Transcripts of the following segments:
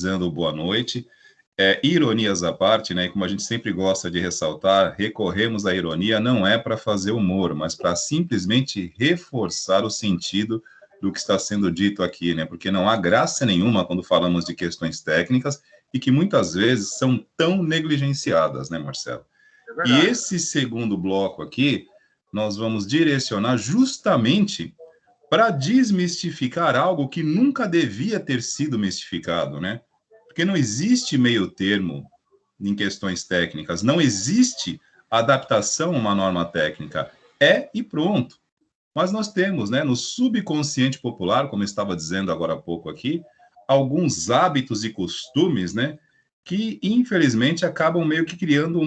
Dando boa noite. Ironias à parte, né? Como a gente sempre gosta de ressaltar, recorremos à ironia não é para fazer humor, mas para simplesmente reforçar o sentido do que está sendo dito aqui, né? Porque não há graça nenhuma quando falamos de questões técnicas e que muitas vezes são tão negligenciadas, né, Marcelo? E esse segundo bloco aqui, nós vamos direcionar justamente para desmistificar algo que nunca devia ter sido mistificado, né? Porque não existe meio termo em questões técnicas, não existe adaptação a uma norma técnica. É e pronto. Mas nós temos, né, no subconsciente popular, como eu estava dizendo agora há pouco aqui, alguns hábitos e costumes, né, que infelizmente acabam meio que criando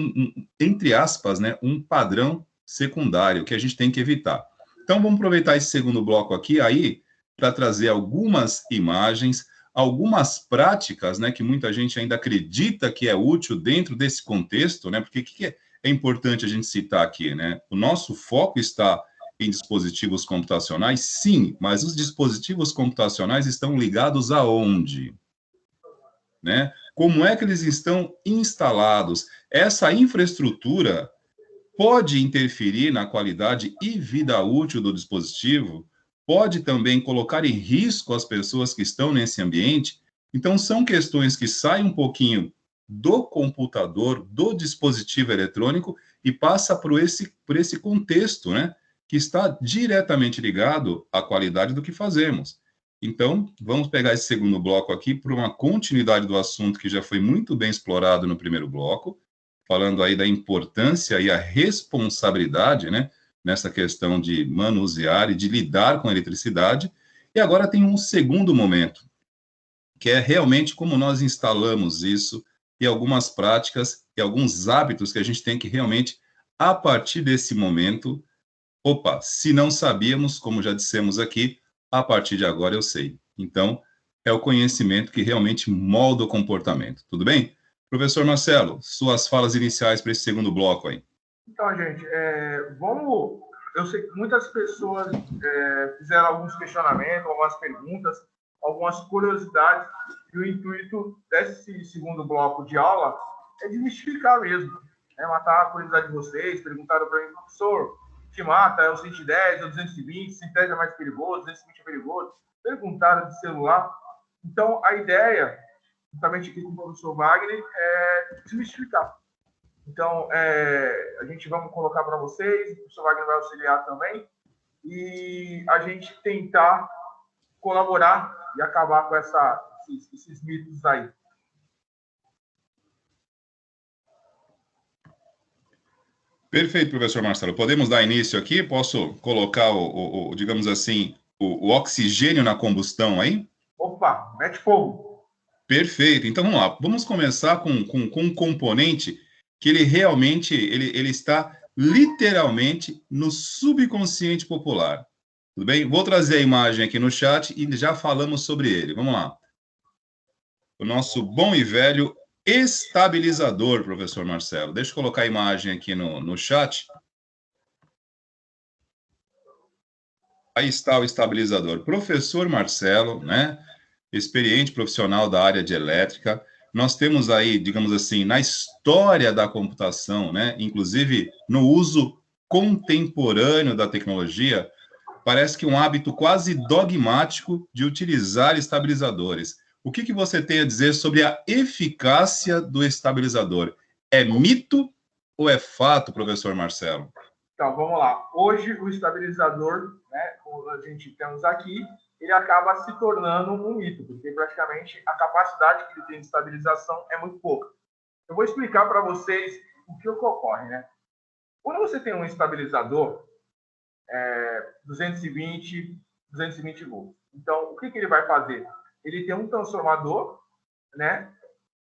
entre aspas, né, um padrão secundário que a gente tem que evitar. Então vamos aproveitar esse segundo bloco aqui aí para trazer algumas imagens, algumas práticas, né, que muita gente ainda acredita que é útil dentro desse contexto, né? Porque o que é importante a gente citar aqui, né? O nosso foco está em dispositivos computacionais, sim, mas os dispositivos computacionais estão ligados aonde? Né? Como é que eles estão instalados? Essa infraestrutura pode interferir na qualidade e vida útil do dispositivo, pode também colocar em risco as pessoas que estão nesse ambiente. Então, são questões que saem um pouquinho do computador, do dispositivo eletrônico, e passa por esse contexto, né? Que está diretamente ligado à qualidade do que fazemos. Então, vamos pegar esse segundo bloco aqui para uma continuidade do assunto que já foi muito bem explorado no primeiro bloco, falando aí da importância e a responsabilidade, né, nessa questão de manusear e de lidar com a eletricidade. E agora tem um segundo momento, que é realmente como nós instalamos isso e algumas práticas e alguns hábitos que a gente tem que realmente, a partir desse momento, opa, se não sabíamos, como já dissemos aqui, a partir de agora eu sei. Então, é o conhecimento que realmente molda o comportamento. Tudo bem? Professor Marcelo, suas falas iniciais para esse segundo bloco aí. Então, gente, vamos... Eu sei que muitas pessoas fizeram alguns questionamentos, algumas perguntas, algumas curiosidades, e o intuito desse segundo bloco de aula é desmistificar mesmo, matar a curiosidade de vocês. Perguntaram para mim, professor, te mata, é o 110, é o 220, 110 é mais perigoso, 220 é perigoso. Perguntaram de celular. Então, a ideia, justamente aqui com o professor Wagner, é desmistificar. Então, a gente vai colocar para vocês, o professor Wagner vai auxiliar também, e a gente tentar colaborar e acabar com esses mitos aí. Perfeito, professor Marcelo. Podemos dar início aqui? Posso colocar digamos assim, o oxigênio na combustão aí? Opa, mete fogo. Perfeito. Então vamos lá. Vamos começar com um componente que ele realmente ele está literalmente no subconsciente popular. Tudo bem? Vou trazer a imagem aqui no chat e já falamos sobre ele. Vamos lá. O nosso bom e velho estabilizador, professor Marcelo. Deixa eu colocar a imagem aqui no chat. Aí está o estabilizador. Professor Marcelo, né? Experiente profissional da área de elétrica. Nós temos aí, digamos assim, na história da computação, né? Inclusive no uso contemporâneo da tecnologia, parece que um hábito quase dogmático de utilizar estabilizadores. O que você tem a dizer sobre a eficácia do estabilizador? É mito ou é fato, professor Marcelo? Então, vamos lá. Hoje, o estabilizador, como a gente temos aqui, ele acaba se tornando um mito, porque praticamente a capacidade que ele tem de estabilização é muito pouca. Eu vou explicar para vocês o que ocorre, né? Quando você tem um estabilizador, 220 volts. Então, o que ele vai fazer? Ele tem um transformador, né,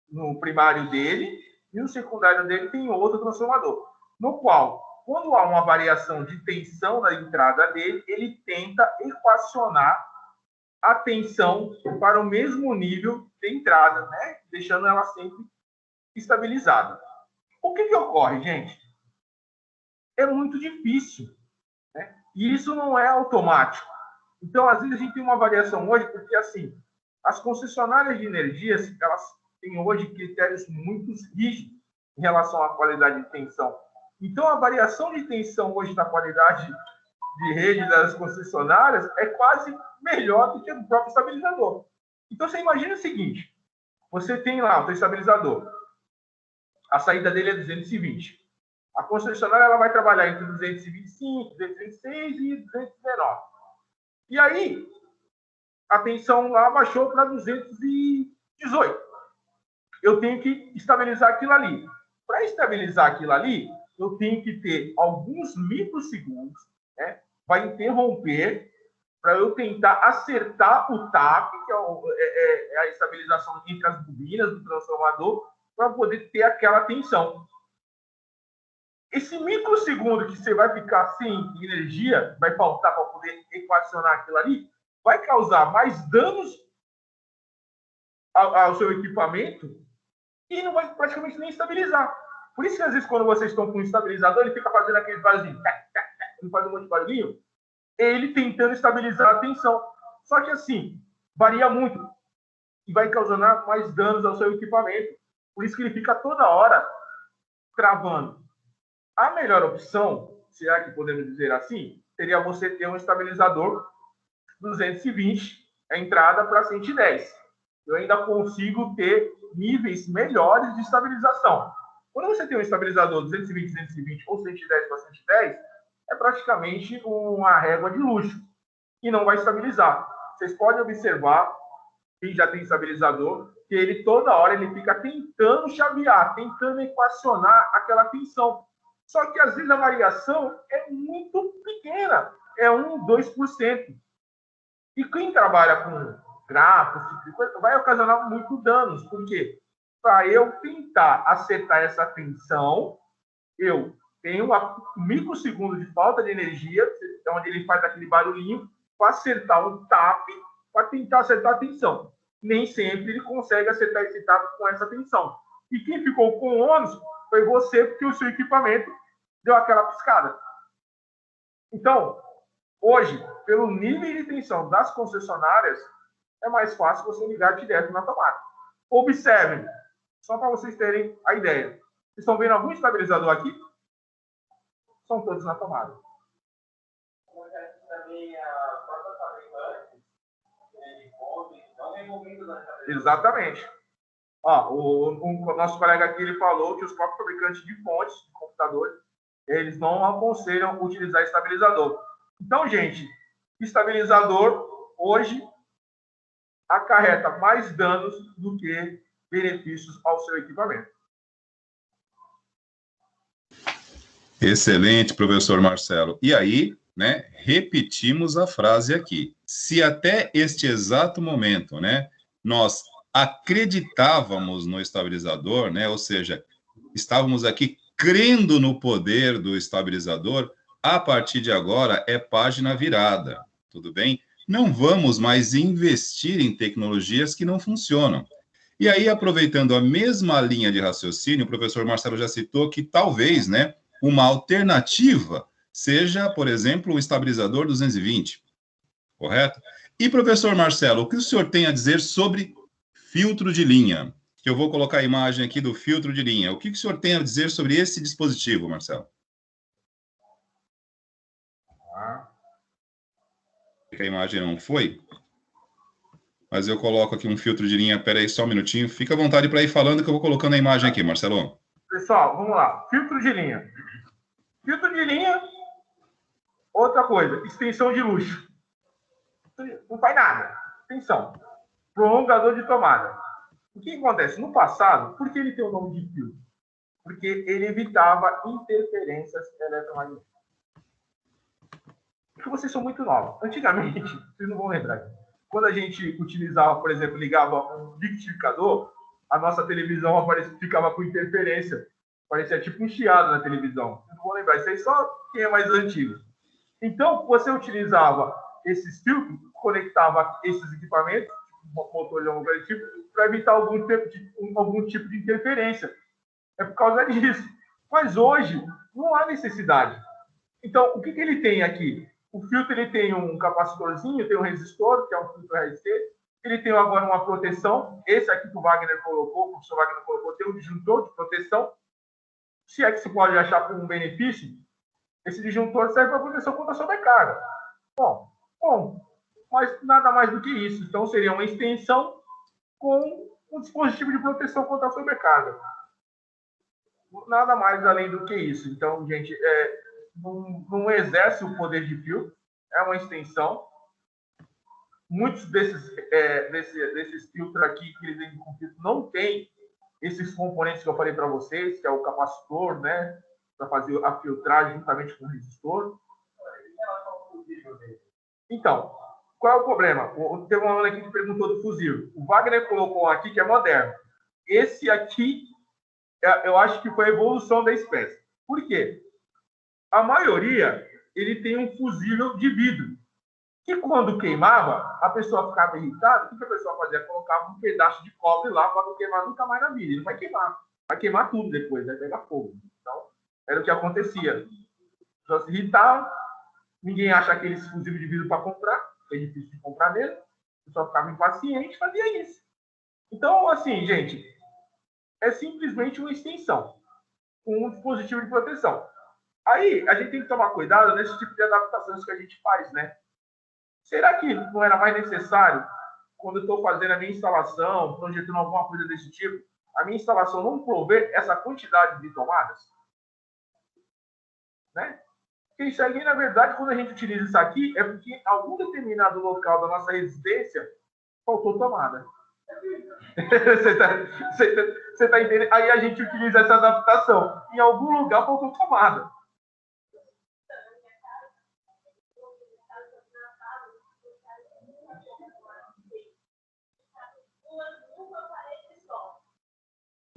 no primário dele, e no secundário dele tem outro transformador, no qual, quando há uma variação de tensão na entrada dele, ele tenta equacionar a tensão para o mesmo nível de entrada, né, deixando ela sempre estabilizada. O que ocorre, gente? É muito difícil, né? E isso não é automático. Então, às vezes, a gente tem uma variação hoje, porque, assim, As concessionárias de energia, elas têm hoje critérios muito rígidos em relação à qualidade de tensão. Então, a variação de tensão hoje da qualidade de rede das concessionárias é quase melhor do que o próprio estabilizador. Então, você imagina o seguinte, você tem lá o seu estabilizador, a saída dele é 220. A concessionária ela vai trabalhar entre 225, 226 e 219. E aí, a tensão lá baixou para 218. Eu tenho que estabilizar aquilo ali. Para estabilizar aquilo ali, eu tenho que ter alguns microsegundos, né? Vai interromper para eu tentar acertar o TAP, que é a estabilização entre as bobinas do transformador, para poder ter aquela tensão. Esse microsegundo que você vai ficar sem energia, vai faltar para poder equacionar aquilo ali, vai causar mais danos ao seu equipamento e não vai praticamente nem estabilizar. Por isso que, às vezes, quando vocês estão com um estabilizador, ele fica fazendo aquele barulhinho, ele faz um monte de barulhinho, ele tentando estabilizar a tensão. Só que, assim, varia muito e vai causar mais danos ao seu equipamento. Por isso que ele fica toda hora travando. A melhor opção, se é que podemos dizer assim, seria você ter um estabilizador 220, a entrada para 110. Eu ainda consigo ter níveis melhores de estabilização. Quando você tem um estabilizador 220, 220 ou 110 para 110, é praticamente uma régua de luxo e não vai estabilizar. Vocês podem observar, quem já tem estabilizador, que ele toda hora ele fica tentando chavear, tentando equacionar aquela tensão. Só que às vezes a variação é muito pequena, é 1, 2%. E quem trabalha com gráficos, vai ocasionar muito danos. Por quê? Para eu tentar acertar essa tensão, eu tenho um microsegundo de falta de energia, onde ele faz aquele barulhinho, para acertar um TAP, para tentar acertar a tensão. Nem sempre ele consegue acertar esse TAP com essa tensão. E quem ficou com ônus foi você, porque o seu equipamento deu aquela piscada. Então, hoje, pelo nível de tensão das concessionárias, é mais fácil você ligar direto na tomada. Observem, só para vocês terem a ideia. Vocês estão vendo algum estabilizador aqui? São todos na tomada. Exatamente. Ó, o nosso colega aqui ele falou que os próprios fabricantes de fontes de computadores eles não aconselham utilizar estabilizador. Então, gente, estabilizador hoje acarreta mais danos do que benefícios ao seu equipamento. Excelente, professor Marcelo. E aí, né, repetimos a frase aqui. Se até este exato momento, né, nós acreditávamos no estabilizador, né, ou seja, estávamos aqui crendo no poder do estabilizador, a partir de agora é página virada, tudo bem? Não vamos mais investir em tecnologias que não funcionam. E aí, aproveitando a mesma linha de raciocínio, o professor Marcelo já citou que talvez, né, uma alternativa seja, por exemplo, o estabilizador 220, correto? E, professor Marcelo, o que o senhor tem a dizer sobre filtro de linha? Que eu vou colocar a imagem aqui do filtro de linha. O que o senhor tem a dizer sobre esse dispositivo, Marcelo? A imagem não foi, mas eu coloco aqui um filtro de linha. Espera aí só um minutinho. Fica à vontade para ir falando que eu vou colocando a imagem aqui, Marcelo. Pessoal, vamos lá. Filtro de linha. Filtro de linha, outra coisa, extensão de luxo. Não faz nada. Extensão. Prolongador de tomada. O que acontece? No passado, por que ele tem o nome de filtro? Porque ele evitava interferências eletromagnéticas. Porque vocês são muito novos. Antigamente, vocês não vão lembrar. Quando a gente utilizava, por exemplo, ligava um liquidificador, a nossa televisão ficava com interferência. Parecia tipo um chiado na televisão. Vocês não vão lembrar. Isso aí só quem é mais antigo. Então, você utilizava esses filtros, conectava esses equipamentos, motor de algum tipo, para evitar algum tipo de interferência. É por causa disso. Mas hoje, não há necessidade. Então, o que ele tem aqui? O filtro ele tem um capacitorzinho, tem um resistor, que é um filtro RC, Ele tem agora uma proteção. Esse aqui que o Wagner colocou, o professor Wagner colocou, tem um disjuntor de proteção. Se é que se pode achar como um benefício, esse disjuntor serve para proteção contra a sobrecarga. Bom, mas nada mais do que isso. Então, seria uma extensão com um dispositivo de proteção contra a sobrecarga. Nada mais além do que isso. Então, gente, não exerce o poder de filtro, é uma extensão. Muitos desses filtros aqui que eles vendem com filtro não tem esses componentes que eu falei para vocês, que é o capacitor, né, para fazer a filtragem juntamente com o resistor. Então, qual é o problema? Teve uma aluno aqui que perguntou do fusível. O Wagner colocou um aqui que é moderno. Esse aqui, eu acho que foi a evolução da espécie. Por quê? A maioria, ele tem um fusível de vidro. E quando queimava, a pessoa ficava irritada. O que a pessoa fazia? Colocava um pedaço de cobre lá para não queimar nunca mais na vida. Ele não vai queimar. Vai queimar tudo depois, vai pegar fogo. Então, era o que acontecia. A pessoa se irritava, ninguém acha aquele fusível de vidro para comprar, é difícil de comprar mesmo. A pessoa ficava impaciente e fazia isso. Então, assim, gente, é simplesmente uma extensão, um dispositivo de proteção. Aí, a gente tem que tomar cuidado nesse tipo de adaptações que a gente faz, né? Será que não era mais necessário, quando eu estou fazendo a minha instalação, projetando alguma coisa desse tipo, a minha instalação não prover essa quantidade de tomadas? Né? Porque isso aí, na verdade, quando a gente utiliza isso aqui, é porque em algum determinado local da nossa residência faltou tomada. Você tá entendendo? Aí a gente utiliza essa adaptação. Em algum lugar faltou tomada.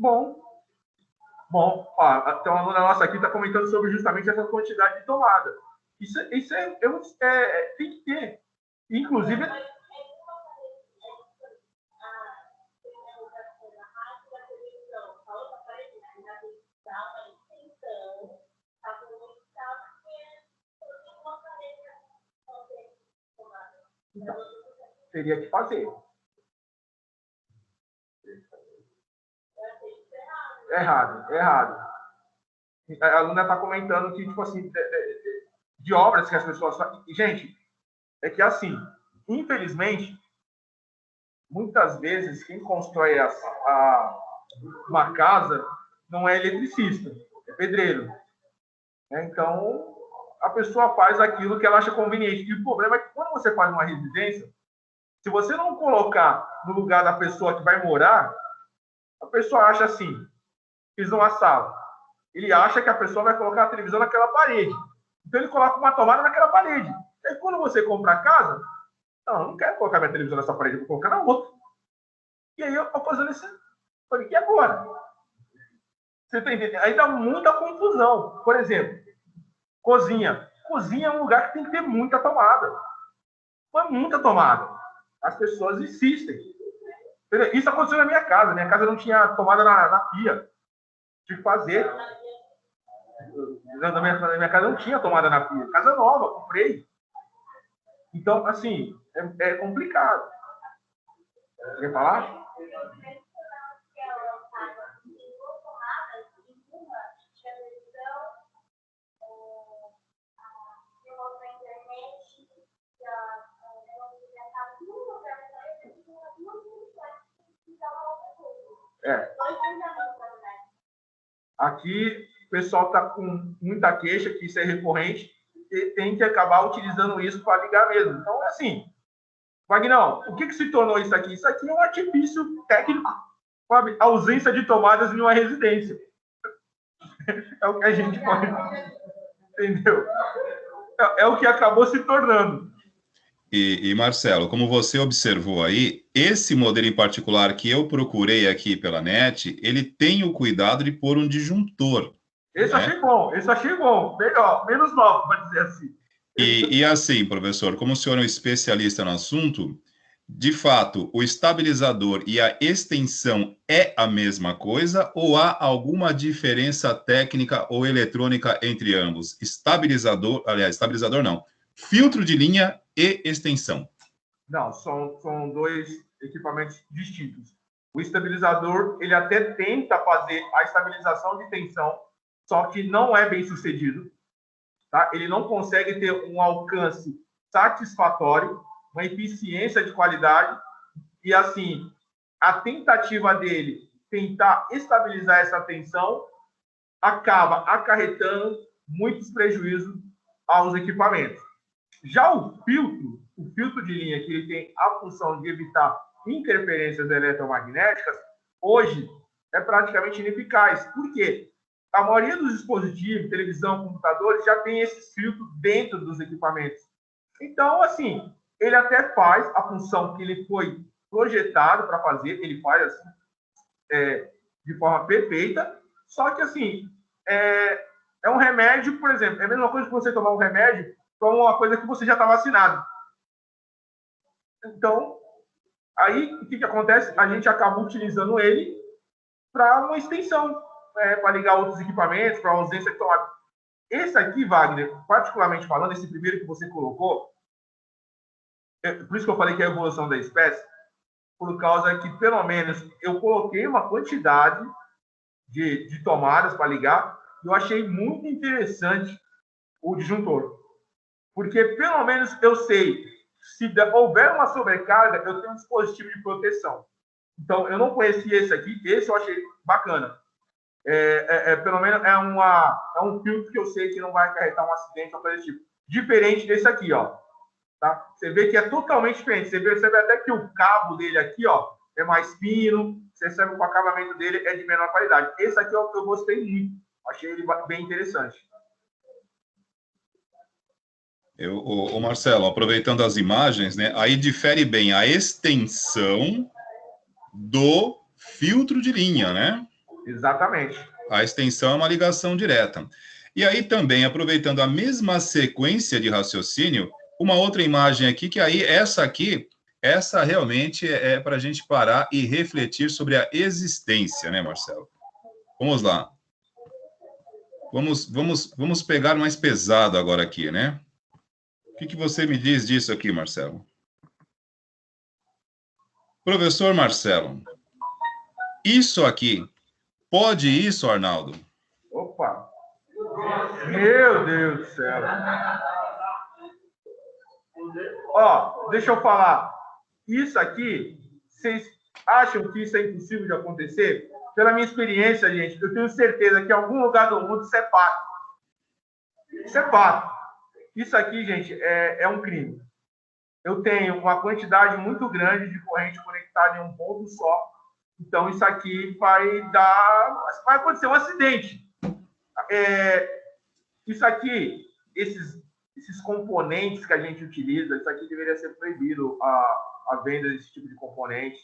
Bom, tem uma aluna nossa aqui que está comentando sobre justamente essa quantidade de tomada. Isso tem que ter. Inclusive, então, teria que fazer. Errado. A aluna está comentando que, tipo assim, de obras que as pessoas fazem. Gente, é que assim, infelizmente, muitas vezes quem constrói uma casa não é eletricista, é pedreiro. Então, a pessoa faz aquilo que ela acha conveniente. E o problema é que quando você faz uma residência, se você não colocar no lugar da pessoa que vai morar, a pessoa acha assim, fiz uma sala. Ele acha que a pessoa vai colocar a televisão naquela parede. Então, ele coloca uma tomada naquela parede. E quando você compra a casa, não quero colocar minha televisão nessa parede, vou colocar na outra. E aí, eu estou fazendo isso. Falei, e agora? Você está entendendo? Aí dá muita confusão. Por exemplo, cozinha. Cozinha é um lugar que tem que ter muita tomada. Mas muita tomada. As pessoas insistem. Isso aconteceu na minha casa. Minha casa não tinha tomada na pia. Tive que fazer. Na minha casa não tinha tomada na pia. Casa nova, comprei. Então, assim, é complicado. Você quer falar? Aqui o pessoal está com muita queixa, que isso é recorrente, e tem que acabar utilizando isso para ligar mesmo. Então, assim, Vagnão, o que se tornou isso aqui? Isso aqui é um artifício técnico, sabe? A ausência de tomadas em uma residência. É o que a gente pode... Entendeu? É o que acabou se tornando. E, Marcelo, como você observou aí, esse modelo em particular que eu procurei aqui pela net, ele tem o cuidado de pôr um disjuntor. Esse achei bom. Melhor, menos 9, para dizer assim. E assim, professor, como o senhor é um especialista no assunto, de fato, o estabilizador e a extensão é a mesma coisa ou há alguma diferença técnica ou eletrônica entre ambos? Estabilizador não, filtro de linha e extensão. Não, são dois equipamentos distintos. O estabilizador, ele até tenta fazer a estabilização de tensão, só que não é bem sucedido, tá? Ele não consegue ter um alcance satisfatório, uma eficiência de qualidade, e assim, a tentativa dele tentar estabilizar essa tensão acaba acarretando muitos prejuízos aos equipamentos. Já o filtro de linha, que ele tem a função de evitar interferências eletromagnéticas, hoje é praticamente ineficaz. Por quê? A maioria dos dispositivos, televisão, computadores, já tem esses filtros dentro dos equipamentos. Então, assim, ele até faz a função que ele foi projetado para fazer, ele faz assim, de forma perfeita, só que, assim, é um remédio, por exemplo, é a mesma coisa que você tomar um remédio para uma coisa que você já está vacinado. Então, aí, o que acontece? A gente acaba utilizando ele para uma extensão, para ligar outros equipamentos, para ausência de tomada. Esse aqui, Wagner, particularmente falando, esse primeiro que você colocou, por isso que eu falei que é a evolução da espécie, por causa que, pelo menos, eu coloquei uma quantidade de tomadas para ligar, e eu achei muito interessante o disjuntor. Porque, pelo menos, eu sei, se houver uma sobrecarga, eu tenho um dispositivo de proteção. Então, eu não conhecia esse aqui, esse eu achei bacana. Pelo menos é um filtro que eu sei que não vai acarretar um acidente ou coisa desse tipo. Diferente desse aqui, ó. Tá? Você vê que é totalmente diferente. Você percebe até que o cabo dele aqui, ó, é mais fino. Você percebe que o acabamento dele é de menor qualidade. Esse aqui eu gostei muito. Achei ele bem interessante. Marcelo, aproveitando as imagens, né? Aí difere bem a extensão do filtro de linha, né? Exatamente. A extensão é uma ligação direta. E aí também, aproveitando a mesma sequência de raciocínio, uma outra imagem aqui, que aí essa realmente é para a gente parar e refletir sobre a existência, né, Marcelo? Vamos lá. Vamos pegar mais pesado agora aqui, né? O que você me diz disso aqui, Marcelo? Professor Marcelo, isso aqui, pode isso, Arnaldo? Opa! Meu Deus do céu! Ó, deixa eu falar. Isso aqui, vocês acham que isso é impossível de acontecer? Pela minha experiência, gente, eu tenho certeza que em algum lugar do mundo isso é fato. Isso é fato. Isso aqui, gente, é um crime. Eu tenho uma quantidade muito grande de corrente conectada em um ponto só. Então, isso aqui vai acontecer um acidente. Isso aqui, esses componentes que a gente utiliza, isso aqui deveria ser proibido a venda desse tipo de componente.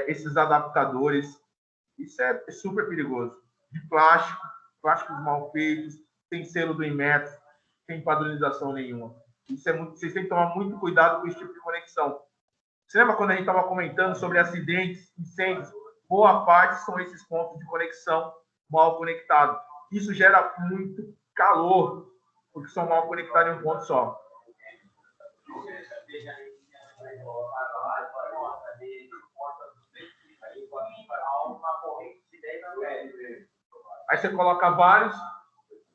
Esses adaptadores, isso é super perigoso. De plásticos mal feitos, sem selo do Inmetro, sem padronização nenhuma. Vocês têm que tomar muito cuidado com esse tipo de conexão. Você lembra quando a gente estava comentando sobre acidentes, incêndios? Boa parte são esses pontos de conexão mal conectados. Isso gera muito calor, porque são mal conectados em um ponto só. Aí você coloca vários.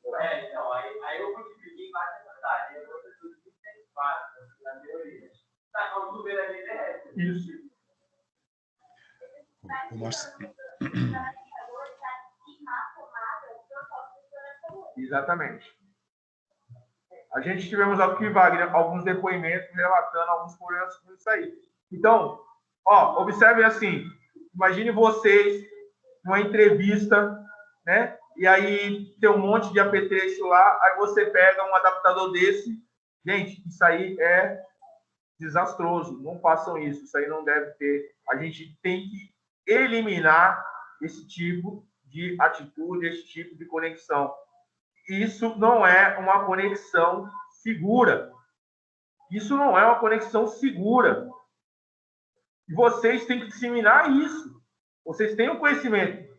Então, aí eu multipliquei várias quantidades. Eu preciso de 24 na teoria. Tá, vamos subir a internet. Isso. Exatamente. A gente tivemos aqui, Wagner, alguns depoimentos relatando alguns problemas com isso aí. Então, ó, observem assim, imagine vocês numa entrevista, né? E aí tem um monte de apetrecho lá, aí você pega um adaptador desse. Gente, isso aí é desastroso. Não façam isso. Isso aí não deve ter. A gente tem que eliminar esse tipo de atitude, esse tipo de conexão. Isso não é uma conexão segura. Isso não é uma conexão segura. E vocês têm que disseminar isso. Vocês têm o conhecimento.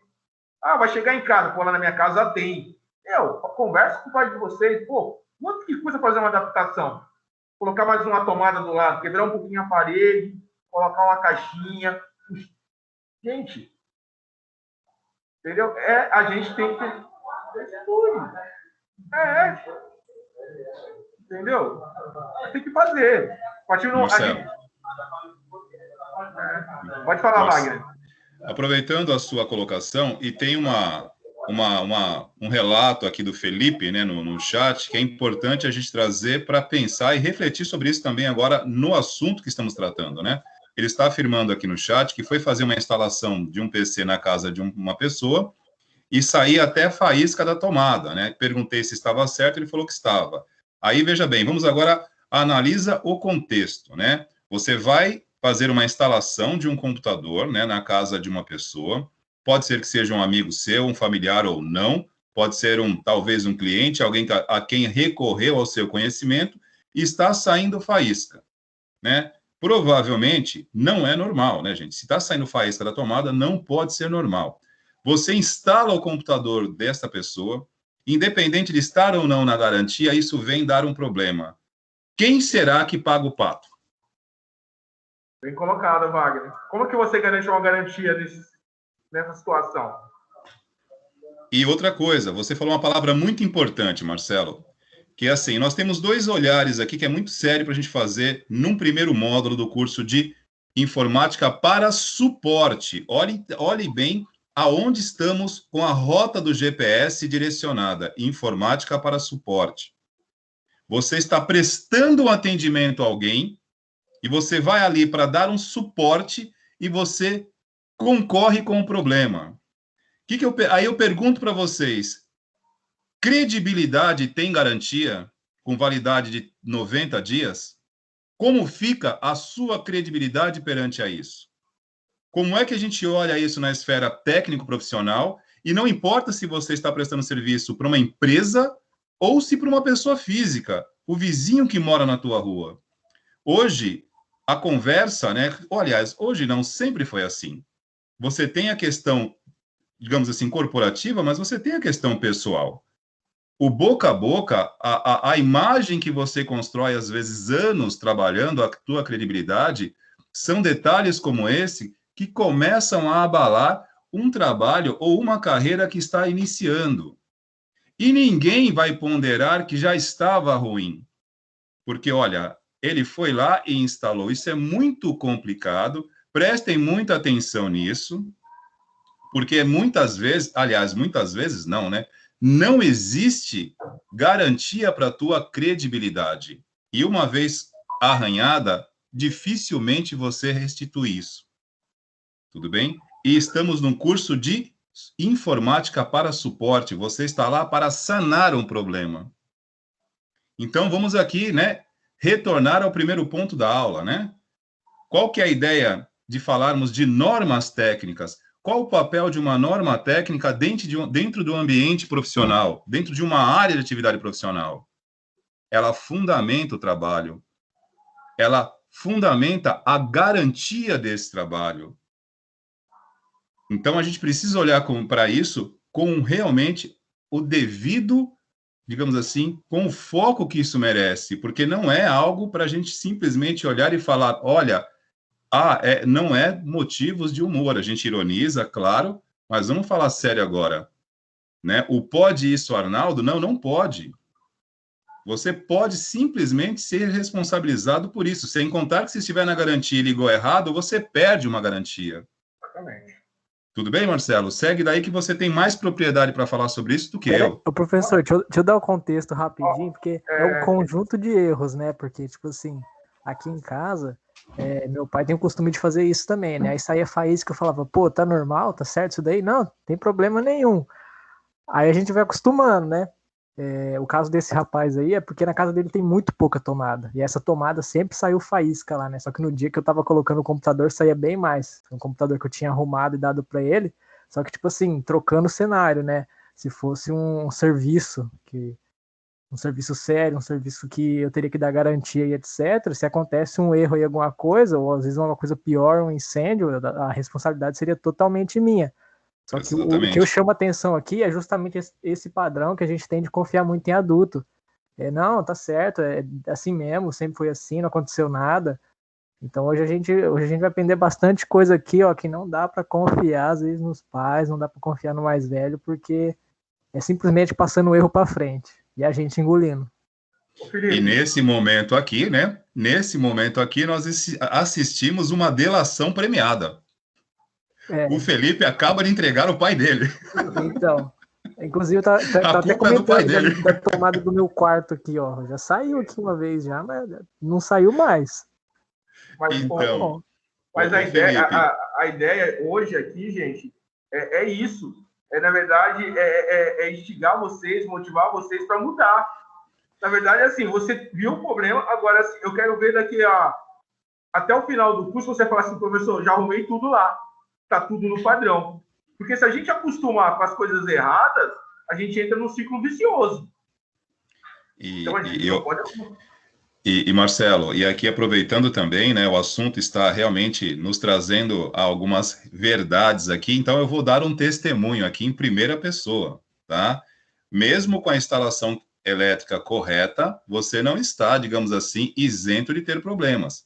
Ah, vai chegar em casa. Pô, lá na minha casa tem. Eu converso com o pai de vocês. Pô, quanto que custa fazer uma adaptação? Colocar mais uma tomada do lado, quebrar um pouquinho a parede, colocar uma caixinha. Gente, entendeu? A gente tem que ter estudo. Entendeu? Tem que fazer. Pode falar, Wagner. Aproveitando a sua colocação, e tem um relato aqui do Felipe, né, no chat, que é importante a gente trazer para pensar e refletir sobre isso também agora no assunto que estamos tratando, né? Ele está afirmando aqui no chat que foi fazer uma instalação de um PC na casa de uma pessoa e saía até faísca da tomada, né? Perguntei se estava certo, ele falou que estava. Aí, veja bem, vamos agora, analisa o contexto, né? Você vai fazer uma instalação de um computador, né, na casa de uma pessoa, pode ser que seja um amigo seu, um familiar ou não, pode ser talvez um cliente, alguém a quem recorreu ao seu conhecimento e está saindo faísca, né? Provavelmente não é normal, né, gente? Se está saindo faísca da tomada, não pode ser normal. Você instala o computador desta pessoa, independente de estar ou não na garantia, isso vem dar um problema. Quem será que paga o pato? Bem colocado, Wagner. Como que você garante uma garantia nessa situação? E outra coisa, você falou uma palavra muito importante, Marcelo, que é assim, nós temos dois olhares aqui que é muito sério para a gente fazer num primeiro módulo do curso de Informática para Suporte. Olhe bem aonde estamos com a rota do GPS direcionada, Informática para Suporte. Você está prestando um atendimento a alguém e você vai ali para dar um suporte e você concorre com o problema. Aí eu pergunto para vocês, credibilidade tem garantia com validade de 90 dias? Como fica a sua credibilidade perante a isso? Como é que a gente olha isso na esfera técnico-profissional? E não importa se você está prestando serviço para uma empresa ou se para uma pessoa física, o vizinho que mora na tua rua. Hoje, a conversa, né? Aliás, hoje não, sempre foi assim. Você tem a questão, digamos assim, corporativa, mas você tem a questão pessoal. O boca a boca, a imagem que você constrói, às vezes, anos trabalhando, a tua credibilidade, são detalhes como esse que começam a abalar um trabalho ou uma carreira que está iniciando. E ninguém vai ponderar que já estava ruim. Porque, olha, ele foi lá e instalou. Isso é muito complicado. Prestem muita atenção nisso, porque muitas vezes, aliás, muitas vezes não, né? Não existe garantia para a tua credibilidade. E uma vez arranhada, dificilmente você restitui isso. Tudo bem? E estamos num curso de informática para suporte. Você está lá para sanar um problema. Então, vamos aqui, né, retornar ao primeiro ponto da aula, né? Qual que é a ideia de falarmos de normas técnicas? Qual o papel de uma norma técnica dentro do ambiente profissional, dentro de uma área de atividade profissional? Ela fundamenta o trabalho, ela fundamenta a garantia desse trabalho. Então, a gente precisa olhar para isso com realmente o devido, digamos assim, com o foco que isso merece, porque não é algo para a gente simplesmente olhar e falar, olha, não é motivos de humor, a gente ironiza, claro, mas vamos falar sério agora, né? O pode isso, Arnaldo? Não, não pode. Você pode simplesmente ser responsabilizado por isso, sem contar que se estiver na garantia e ligou errado, você perde uma garantia. Exatamente. Tudo bem, Marcelo? Segue daí que você tem mais propriedade para falar sobre isso do que eu. Professor, deixa eu dar o contexto rapidinho, porque é um conjunto de erros, né? Porque, tipo assim, aqui em casa, meu pai tem o costume de fazer isso também, né? Aí saía faísca, eu falava, pô, tá normal, tá certo isso daí? Não, tem problema nenhum. Aí a gente vai acostumando, né? O caso desse rapaz aí é porque na casa dele tem muito pouca tomada. E essa tomada sempre saiu faísca lá, né? Só que no dia que eu tava colocando o computador, saía bem mais. Um computador que eu tinha arrumado e dado pra ele. Só que, tipo assim, trocando o cenário, né? Se fosse um serviço sério, um serviço que eu teria que dar garantia e etc. Se acontece um erro e alguma coisa, ou às vezes uma coisa pior, um incêndio, a responsabilidade seria totalmente minha. Só que o que eu chamo a atenção aqui é justamente esse padrão que a gente tem de confiar muito em adulto. Não, tá certo, é assim mesmo, sempre foi assim, não aconteceu nada. Então hoje a gente vai aprender bastante coisa aqui, ó, que não dá para confiar às vezes nos pais, não dá para confiar no mais velho, porque é simplesmente passando o erro para frente e a gente engolindo. E nesse momento aqui, né? Nesse momento aqui, nós assistimos uma delação premiada. O Felipe acaba de entregar o pai dele. Então, inclusive tá até comentando da tomada do meu quarto aqui, ó. Já saiu aqui uma vez já, mas não saiu mais. Mas, então, mas a ideia hoje aqui, gente, é isso. Na verdade, é instigar vocês, motivar vocês para mudar. Na verdade, assim, você viu o problema, agora assim, eu quero ver daqui até o final do curso, você fala assim, professor, já arrumei tudo lá. Tá tudo no padrão. Porque se a gente acostumar com as coisas erradas, a gente entra num ciclo vicioso. Então, a gente não pode... E Marcelo, e aqui aproveitando também, né, o assunto está realmente nos trazendo algumas verdades aqui, então eu vou dar um testemunho aqui em primeira pessoa, tá? Mesmo com a instalação elétrica correta, você não está, digamos assim, isento de ter problemas.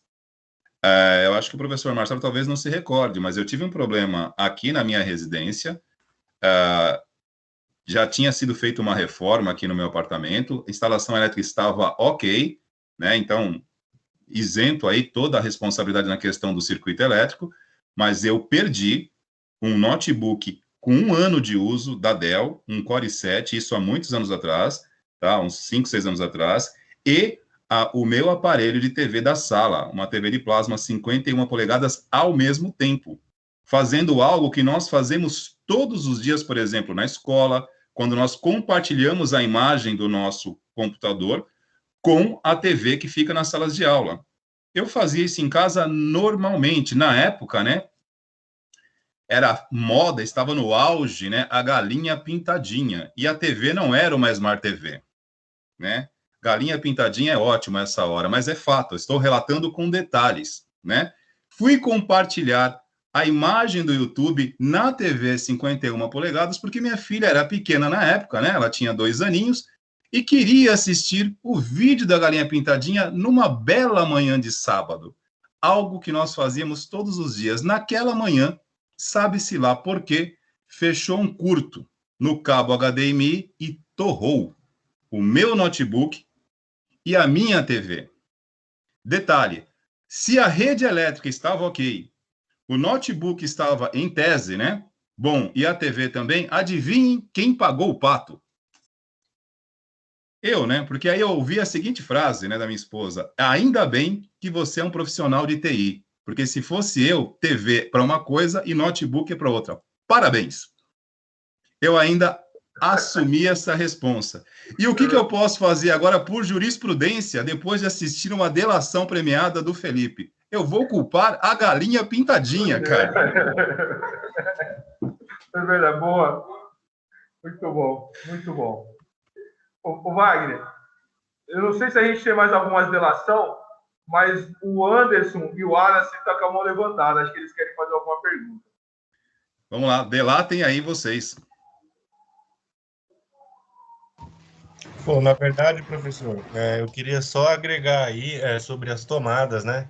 Eu acho que o professor Marcelo talvez não se recorde, mas eu tive um problema aqui na minha residência, já tinha sido feita uma reforma aqui no meu apartamento, a instalação elétrica estava ok, né? Então, isento aí toda a responsabilidade na questão do circuito elétrico, mas eu perdi um notebook com 1 ano de uso da Dell, um Core i7, isso há muitos anos atrás, tá? Uns 5, 6 anos atrás, e o meu aparelho de TV da sala, uma TV de plasma 51 polegadas ao mesmo tempo, fazendo algo que nós fazemos todos os dias, por exemplo, na escola, quando nós compartilhamos a imagem do nosso computador com a TV que fica nas salas de aula. Eu fazia isso em casa normalmente. Na época, né, era moda, estava no auge, né, a galinha pintadinha. E a TV não era uma Smart TV, né? Galinha pintadinha é ótimo essa hora, mas é fato, eu estou relatando com detalhes, né? Fui compartilhar a imagem do YouTube na TV 51 polegadas, porque minha filha era pequena na época, né? Ela tinha 2 aninhos, e queria assistir o vídeo da Galinha Pintadinha numa bela manhã de sábado. Algo que nós fazíamos todos os dias. Naquela manhã, sabe-se lá por quê, fechou um curto no cabo HDMI e torrou o meu notebook e a minha TV. Detalhe, se a rede elétrica estava ok, o notebook estava em tese, né? Bom, e a TV também, adivinhem quem pagou o pato? Eu, né? Porque aí eu ouvi a seguinte frase, né, da minha esposa: ainda bem que você é um profissional de TI, porque se fosse eu, TV para uma coisa e notebook para outra. Parabéns. Eu ainda assumi essa responsa. E o que eu posso fazer agora por jurisprudência, depois de assistir uma delação premiada do Felipe? Eu vou culpar a Galinha Pintadinha, cara. É verdade, boa. Muito bom, muito bom. O Wagner, eu não sei se a gente tem mais algumas delação, mas o Anderson e o Wallace estão com a mão levantada. Acho que eles querem fazer alguma pergunta. Vamos lá, delatem aí vocês. Bom, na verdade, professor, eu queria só agregar aí sobre as tomadas, né?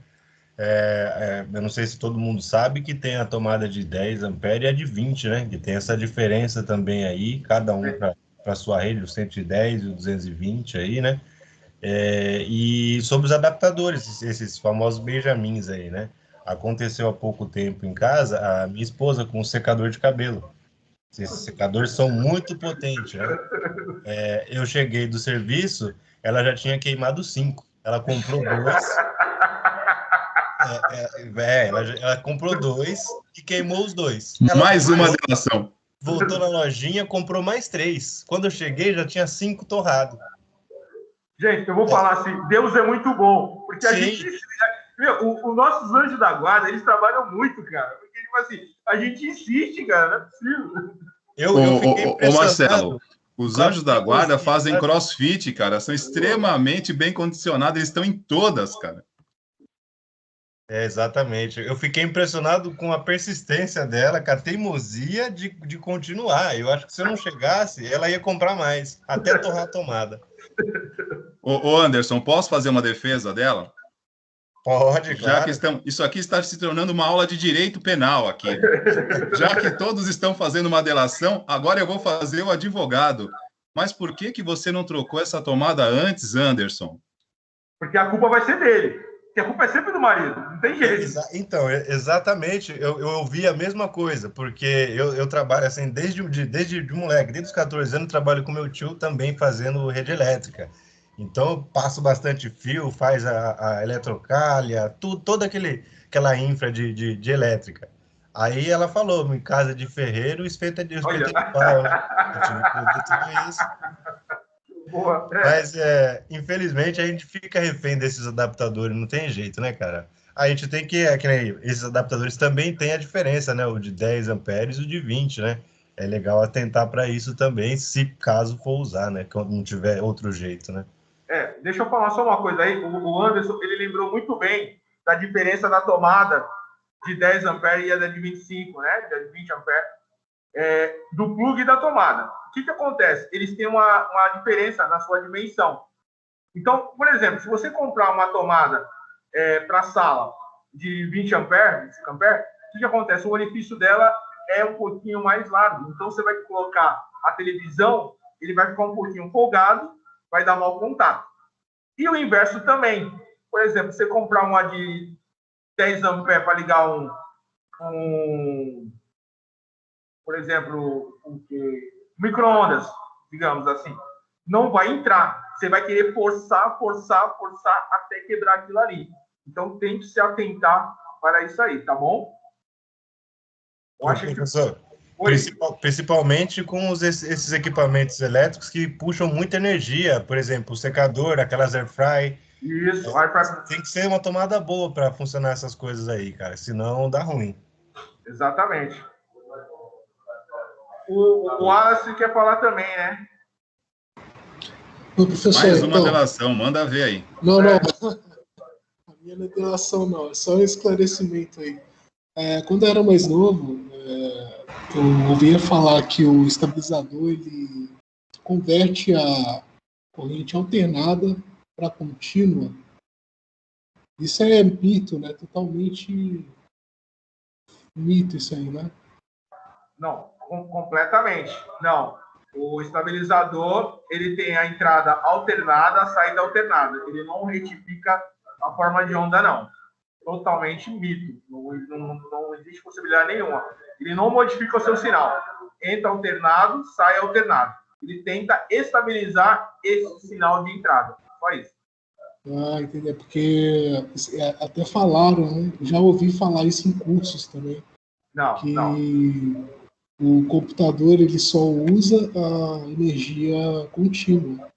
Eu não sei se todo mundo sabe que tem a tomada de 10 amperes e a de 20, né? Que tem essa diferença também aí, cada um para a sua rede, o 110 e o 220 aí, né? E sobre os adaptadores, esses famosos benjamins aí, né? Aconteceu há pouco tempo em casa, a minha esposa com um secador de cabelo. Esses secadores são muito potentes, né? Eu cheguei do serviço, ela já tinha queimado 5. Ela comprou 2. Ela comprou 2 e queimou os 2. Mais uma delação. Voltou na lojinha, comprou mais 3. Quando eu cheguei, já tinha 5 torrados. Gente, eu vou falar assim, Deus é muito bom, porque a gente... os nossos anjos da guarda, eles trabalham muito, cara. Porque, tipo assim, a gente insiste, cara, não é possível. Eu fiquei impressionado. Ô Marcelo, os anjos da guarda fazem crossfit, cara, são extremamente bem condicionados, eles estão em todas, cara. Exatamente. Eu fiquei impressionado com a persistência dela, com a teimosia de continuar. Eu acho que se eu não chegasse, ela ia comprar mais, até torrar a tomada. Ô Anderson, posso fazer uma defesa dela? Pode, Já que claro. isso aqui está se tornando uma aula de direito penal aqui. Já que todos estão fazendo uma delação, agora eu vou fazer o advogado. Mas por que você não trocou essa tomada antes, Anderson? Porque a culpa vai ser dele. Porque a culpa é sempre do marido. Não tem jeito. Então, exatamente, eu ouvi a mesma coisa, porque eu trabalho assim desde moleque, desde os 14 anos, trabalho com meu tio também fazendo rede elétrica. Então, eu passo bastante fio, faz a eletrocalha, toda aquela infra de elétrica. Aí ela falou, em casa de ferreiro, espeto de pau, né? Eu tive que ouvir tudo isso. Boa. Mas, infelizmente, a gente fica refém desses adaptadores, não tem jeito, né, cara? A gente tem que nem esses adaptadores também tem a diferença, né? O de 10 amperes e o de 20, né? É legal atentar para isso também, se caso for usar, né? Quando não tiver outro jeito, né? Deixa eu falar só uma coisa aí. O Anderson, ele lembrou muito bem da diferença da tomada de 10 amperes e a da de 25, né? Da de 20 amperes, do plug e da tomada. O que acontece? Eles têm uma diferença na sua dimensão. Então, por exemplo, se você comprar uma tomada para sala de 20 amperes, 25 amperes, o que acontece? O orifício dela é um pouquinho mais largo. Então, você vai colocar a televisão, ele vai ficar um pouquinho folgado, vai dar mau contato. E o inverso também. Por exemplo, você comprar uma de 10 amperes para ligar por exemplo, um micro-ondas, digamos assim, não vai entrar. Você vai querer forçar até quebrar aquilo ali. Então, tem que se atentar para isso aí, tá bom? Eu acho professor, principalmente com esses equipamentos elétricos que puxam muita energia, por exemplo, o secador, aquelas air fry. Isso, tem que ser uma tomada boa para funcionar essas coisas aí, cara, senão dá ruim. Exatamente. O Wallace quer falar também, né? Professor, mais uma delação, manda ver aí. Não. A minha não é delação, não. É só um esclarecimento aí. Quando eu era mais novo, eu ouvia falar que o estabilizador ele converte a corrente alternada para contínua. Isso é mito, né? Totalmente mito isso aí, né? Não, completamente. Não. O estabilizador, ele tem a entrada alternada, a saída alternada. Ele não retifica a forma de onda, não. Totalmente mito. Não existe possibilidade nenhuma. Ele não modifica o seu sinal. Entra alternado, sai alternado. Ele tenta estabilizar esse sinal de entrada. Só isso. Entendeu? Porque até falaram, né? Já ouvi falar isso em cursos também. Não. O computador ele só usa a energia contínua.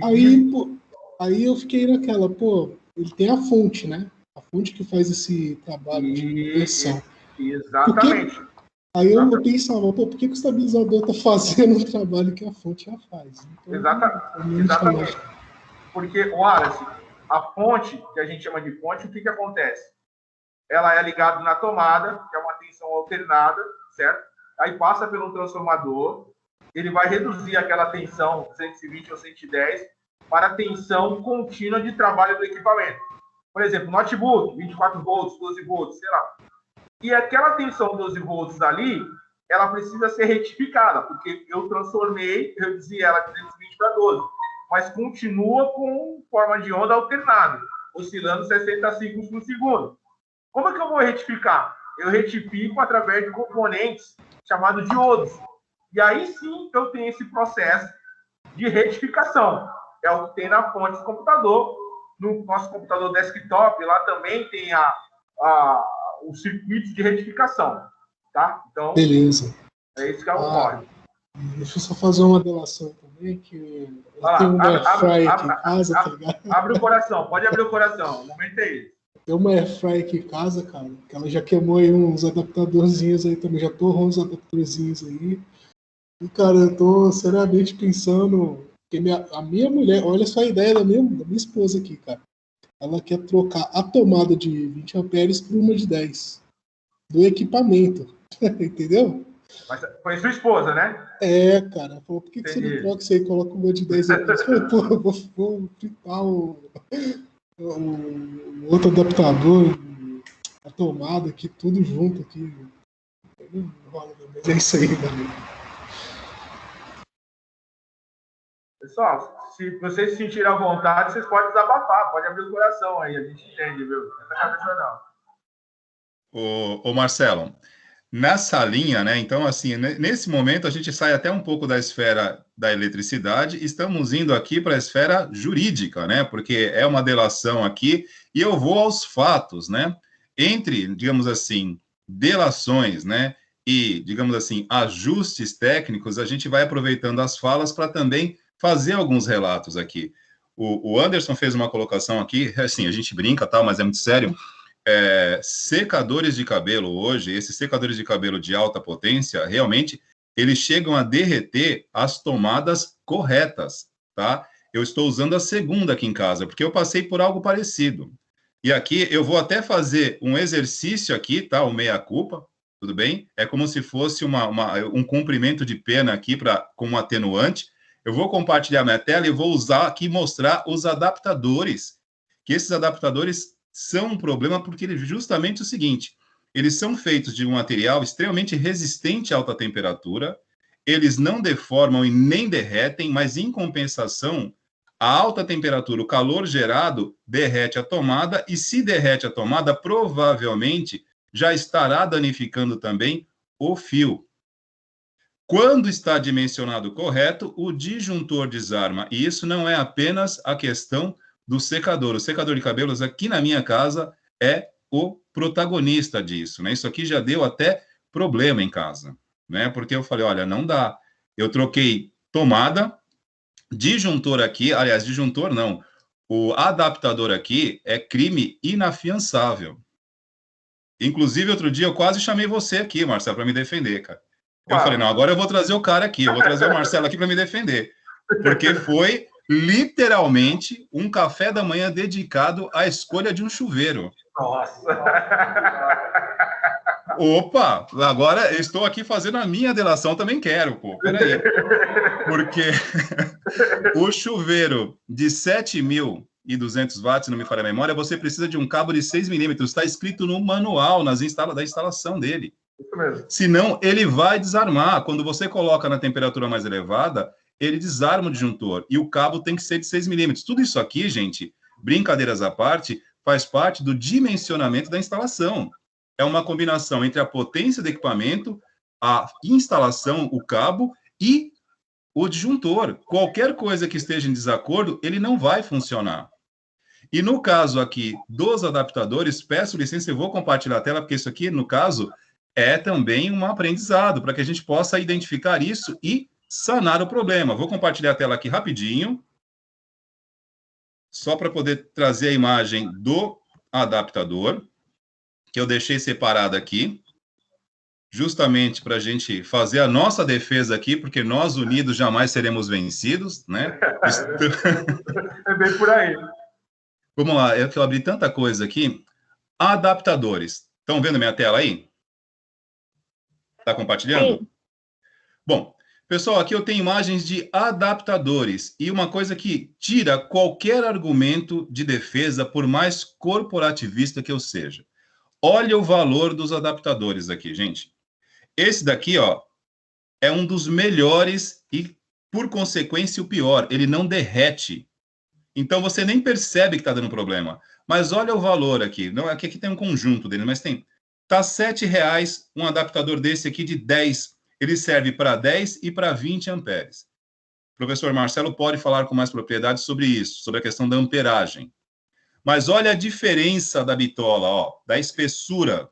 Aí eu fiquei naquela, ele tem a fonte, né? A fonte que faz esse trabalho de inversão. Exatamente. Aí eu pensava, por que o estabilizador está fazendo o trabalho que a fonte já faz? Então, exatamente. Porque, Wallace, a fonte, que a gente chama de fonte, o que acontece? Ela é ligada na tomada, que é uma tensão alternada, certo? Aí passa pelo transformador, ele vai reduzir aquela tensão 120 ou 110 para a tensão contínua de trabalho do equipamento. Por exemplo, notebook, 24 volts, 12 volts, sei lá. E aquela tensão 12 volts ali, ela precisa ser retificada, porque eu reduzi ela de 220 para 12, mas continua com forma de onda alternada, oscilando 60 ciclos por segundo. Como é que eu vou retificar? Eu retifico através de componentes chamados diodos. E aí sim eu tenho esse processo de retificação. É o que tem na fonte do computador. No nosso computador desktop, lá também tem o circuito de retificação. Tá? Então, beleza. É isso que ocorre. Deixa eu só fazer uma delação também, que eu tenho uma airfry aqui em casa, tá ligado? Abre o coração, pode abrir o coração. O momento é esse. Tem uma airfry aqui em casa, cara, que ela já queimou aí uns adaptadorzinhos aí também, já torrou uns adaptadorzinhos aí. E, cara, eu tô seriamente pensando que a minha mulher, olha só a ideia da minha esposa aqui, cara. Ela quer trocar a tomada de 20 amperes por uma de 10 do equipamento, entendeu? Mas foi sua esposa, né? Cara, ela falou, por que você não troca isso aí, coloca uma de 10 amperes? Eu falei, vou fritar o outro adaptador, a tomada aqui, tudo junto aqui. Não rola, mas é isso aí, galera. Pessoal, se vocês se sentirem à vontade, vocês podem desabafar, pode abrir o coração aí, a gente entende, viu? Não é cabeça não. Ô Marcelo, nessa linha, né? Então, assim, nesse momento a gente sai até um pouco da esfera da eletricidade, estamos indo aqui para a esfera jurídica, né? Porque é uma delação aqui, e eu vou aos fatos, né? Entre, digamos assim, delações, né? E, digamos assim, ajustes técnicos, a gente vai aproveitando as falas para também fazer alguns relatos aqui. O Anderson fez uma colocação aqui, assim, a gente brinca, tal, mas é muito sério. Secadores de cabelo hoje, esses secadores de cabelo de alta potência, realmente, eles chegam a derreter as tomadas corretas, tá? Eu estou usando a segunda aqui em casa, porque eu passei por algo parecido. E aqui, eu vou até fazer um exercício aqui, tá? O meia-culpa, tudo bem? É como se fosse um cumprimento de pena aqui como atenuante. Eu vou compartilhar minha tela e vou usar aqui, mostrar os adaptadores, que esses adaptadores são um problema porque justamente o seguinte, eles são feitos de um material extremamente resistente a alta temperatura, eles não deformam e nem derretem, mas em compensação, a alta temperatura, o calor gerado, derrete a tomada, e se derrete a tomada, provavelmente já estará danificando também o fio. Quando está dimensionado correto, o disjuntor desarma, e isso não é apenas a questão do secador. O secador de cabelos aqui na minha casa é o protagonista disso, né? Isso aqui já deu até problema em casa, né? Porque eu falei, olha, não dá. Eu troquei tomada, disjuntor aqui, aliás, disjuntor não. O adaptador aqui é crime inafiançável. Inclusive, outro dia eu quase chamei você aqui, Marcelo, para me defender, cara. Eu falei, não, agora eu vou trazer o cara aqui, eu vou trazer o Marcelo aqui para me defender. Porque foi literalmente um café da manhã dedicado à escolha de um chuveiro. Nossa! Opa, agora eu estou aqui fazendo a minha delação, também quero, pô, peraí. Porque o chuveiro de 7.200 watts, não me falha a memória, você precisa de um cabo de 6 milímetros, está escrito no manual, da instalação dele. Isso mesmo. Senão, ele vai desarmar. Quando você coloca na temperatura mais elevada, ele desarma o disjuntor. E o cabo tem que ser de 6 milímetros. Tudo isso aqui, gente, brincadeiras à parte, faz parte do dimensionamento da instalação. É uma combinação entre a potência do equipamento, a instalação, o cabo e o disjuntor. Qualquer coisa que esteja em desacordo, ele não vai funcionar. E no caso aqui dos adaptadores, peço licença, eu vou compartilhar a tela, porque isso aqui, no caso, é também um aprendizado, para que a gente possa identificar isso e sanar o problema. Vou compartilhar a tela aqui rapidinho, só para poder trazer a imagem do adaptador, que eu deixei separado aqui, justamente para a gente fazer a nossa defesa aqui, porque nós unidos jamais seremos vencidos, né? É bem por aí. Vamos lá, é que eu abri tanta coisa aqui. Adaptadores. Estão vendo minha tela aí? Está compartilhando? Sim. Bom, pessoal, aqui eu tenho imagens de adaptadores e uma coisa que tira qualquer argumento de defesa, por mais corporativista que eu seja. Olha o valor dos adaptadores aqui, gente. Esse daqui, ó, é um dos melhores e, por consequência, o pior. Ele não derrete. Então, você nem percebe que está dando problema. Mas olha o valor aqui. Não, aqui tem um conjunto dele, mas tem... Tá R$ 7,00 um adaptador desse aqui de 10. Ele serve para 10 e para 20 amperes. O professor Marcelo pode falar com mais propriedade sobre isso, sobre a questão da amperagem. Mas olha a diferença da bitola, ó, da espessura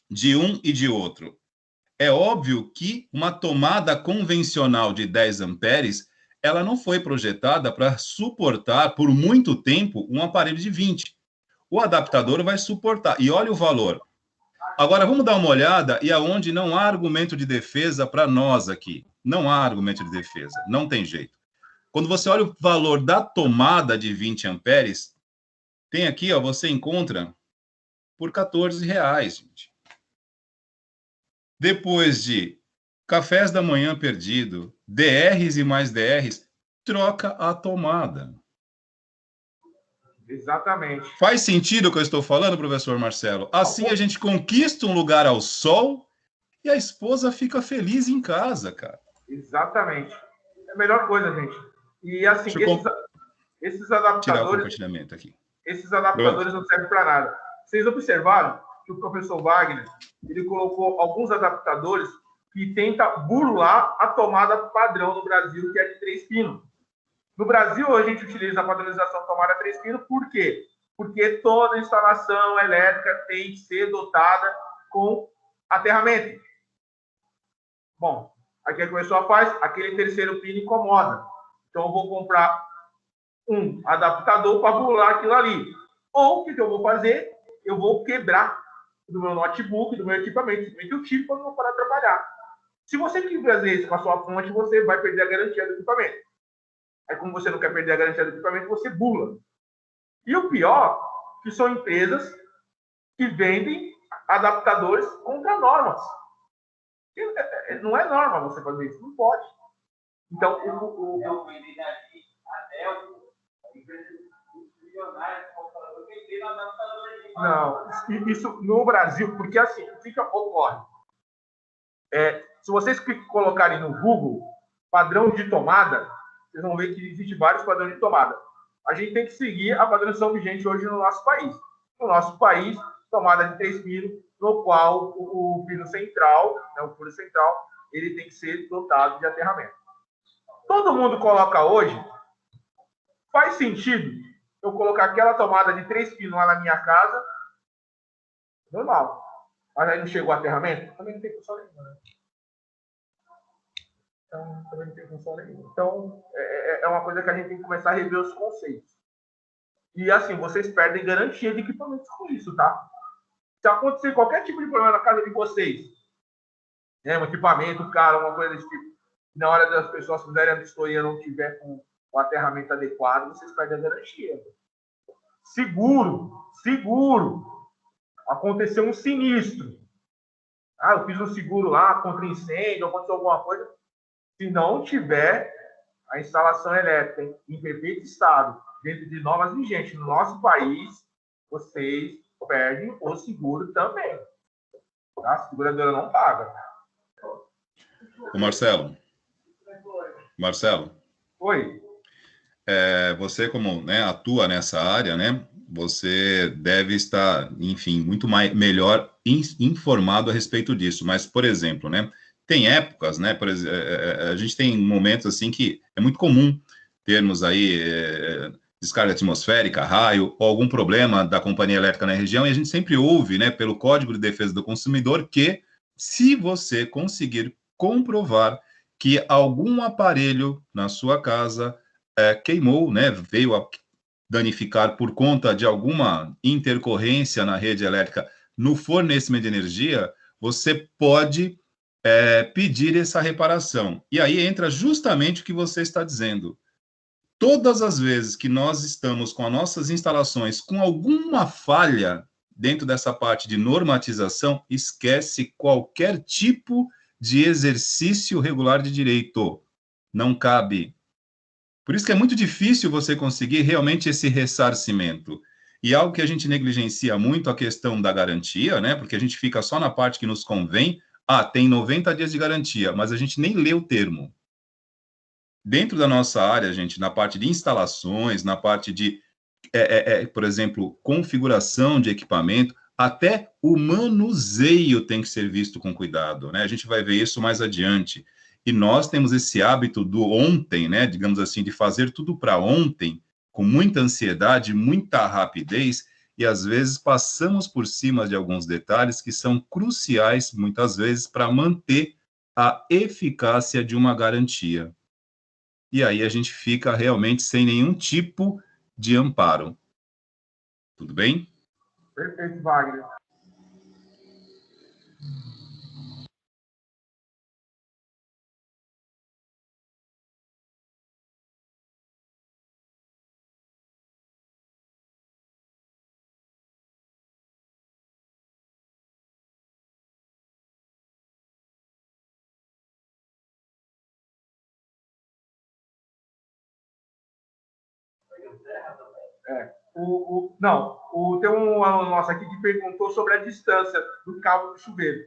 de um e de outro. É óbvio que uma tomada convencional de 10 amperes, ela não foi projetada para suportar por muito tempo um aparelho de 20. O adaptador vai suportar. E olha o valor. Agora, vamos dar uma olhada e aonde não há argumento de defesa para nós aqui. Não há argumento de defesa, não tem jeito. Quando você olha o valor da tomada de 20 amperes, tem aqui, ó, você encontra por R$ 14,00, gente. Depois de cafés da manhã perdido, DRs e mais DRs, troca a tomada. Exatamente. Faz sentido o que eu estou falando, professor Marcelo? Assim a gente conquista um lugar ao sol e a esposa fica feliz em casa, cara. Exatamente. É a melhor coisa, gente. E assim, esses Tirar o adaptadores, compartilhamento aqui. esses adaptadores não servem para nada. Vocês observaram que o professor Wagner, ele colocou alguns adaptadores que tenta burlar a tomada padrão no Brasil, que é de 3 pinos. No Brasil, a gente utiliza a padronização tomada 3 pinos, por quê? Porque toda instalação elétrica tem que ser dotada com aterramento. Bom, aqui a pessoa faz, aquele terceiro pino incomoda. Então, eu vou comprar um adaptador para burlar aquilo ali. Ou, o que eu vou fazer? Eu vou quebrar do meu notebook, do meu equipamento, simplesmente o tipo, para não parar de trabalhar. Se você quiser fazer isso com a sua fonte, você vai perder a garantia do equipamento. Aí, como você não quer perder a garantia do equipamento, você bula. E o pior, que são empresas que vendem adaptadores contra normas. Não é norma você fazer isso, não pode. Então, não, isso no Brasil, porque assim, o que ocorre? Se vocês colocarem no Google padrão de tomada, vocês vão ver que existe vários padrões de tomada. A gente tem que seguir a padronização vigente hoje no nosso país. No nosso país, tomada de 3 pinos, no qual o pino central, né, o furo central, ele tem que ser dotado de aterramento. Todo mundo coloca hoje, faz sentido eu colocar aquela tomada de 3 pinos lá na minha casa, normal. Mas aí não chegou o aterramento? Também não tem função nenhuma, né? Então, também não tem função nenhuma. Então, é uma coisa que a gente tem que começar a rever os conceitos. E assim, vocês perdem garantia de equipamentos com isso, tá? Se acontecer qualquer tipo de problema na casa de vocês, né, um equipamento caro, uma coisa desse tipo, na hora das pessoas fizerem a vistoria e não tiver com o aterramento adequado, vocês perdem a garantia. Seguro. Aconteceu um sinistro. Eu fiz um seguro lá contra incêndio, aconteceu alguma coisa. Se não tiver a instalação elétrica em perfeito estado, dentro de normas vigentes no nosso país, vocês perdem o seguro também. Tá? A seguradora não paga. O Marcelo. Oi. Você, como né, atua nessa área, né? Você deve estar, enfim, muito melhor informado a respeito disso. Mas, por exemplo, né? Tem épocas, né? A gente tem momentos assim que é muito comum termos aí descarga atmosférica, raio, ou algum problema da companhia elétrica na região, e a gente sempre ouve, né, pelo Código de Defesa do Consumidor, que se você conseguir comprovar que algum aparelho na sua casa queimou, né, veio a danificar por conta de alguma intercorrência na rede elétrica no fornecimento de energia, você pode pedir essa reparação. E aí entra justamente o que você está dizendo. Todas as vezes que nós estamos com as nossas instalações com alguma falha dentro dessa parte de normatização, esquece qualquer tipo de exercício regular de direito. Não cabe. Por isso que é muito difícil você conseguir realmente esse ressarcimento. E algo que a gente negligencia muito a questão da garantia, né? Porque a gente fica só na parte que nos convém. Tem 90 dias de garantia, mas a gente nem lê o termo. Dentro da nossa área, gente, na parte de instalações, na parte de, por exemplo, configuração de equipamento, até o manuseio tem que ser visto com cuidado, né? A gente vai ver isso mais adiante. E nós temos esse hábito do ontem, né? Digamos assim, de fazer tudo para ontem, com muita ansiedade, muita rapidez, e às vezes passamos por cima de alguns detalhes que são cruciais, muitas vezes, para manter a eficácia de uma garantia. E aí a gente fica realmente sem nenhum tipo de amparo. Tudo bem? Perfeito, Wagner. Tem um aluno nosso aqui que perguntou sobre a distância do cabo do chuveiro.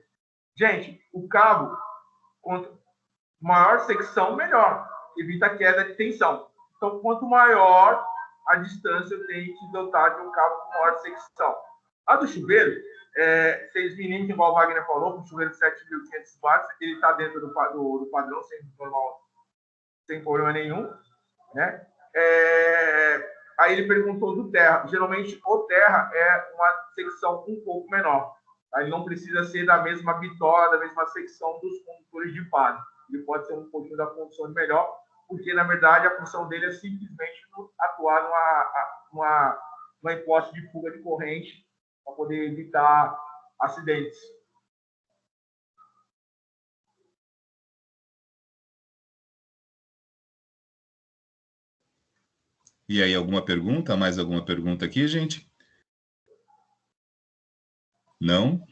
Gente, o cabo, quanto maior secção, melhor. Evita a queda de tensão. Então, quanto maior a distância, eu tenho que dotar de um cabo com maior secção. A do chuveiro, vocês viram que, igual o Wagner falou, com o chuveiro de 7.500 watts, ele está dentro do padrão, sem problema nenhum, né? Aí ele perguntou do terra. Geralmente, o terra é uma secção um pouco menor. Tá? Ele não precisa ser da mesma bitola, da mesma secção dos condutores de padre. Ele pode ser um pouquinho da condição melhor, porque, na verdade, a função dele é simplesmente atuar numa hipótese de fuga de corrente para poder evitar acidentes. E aí, alguma pergunta? Mais alguma pergunta aqui, gente? Não?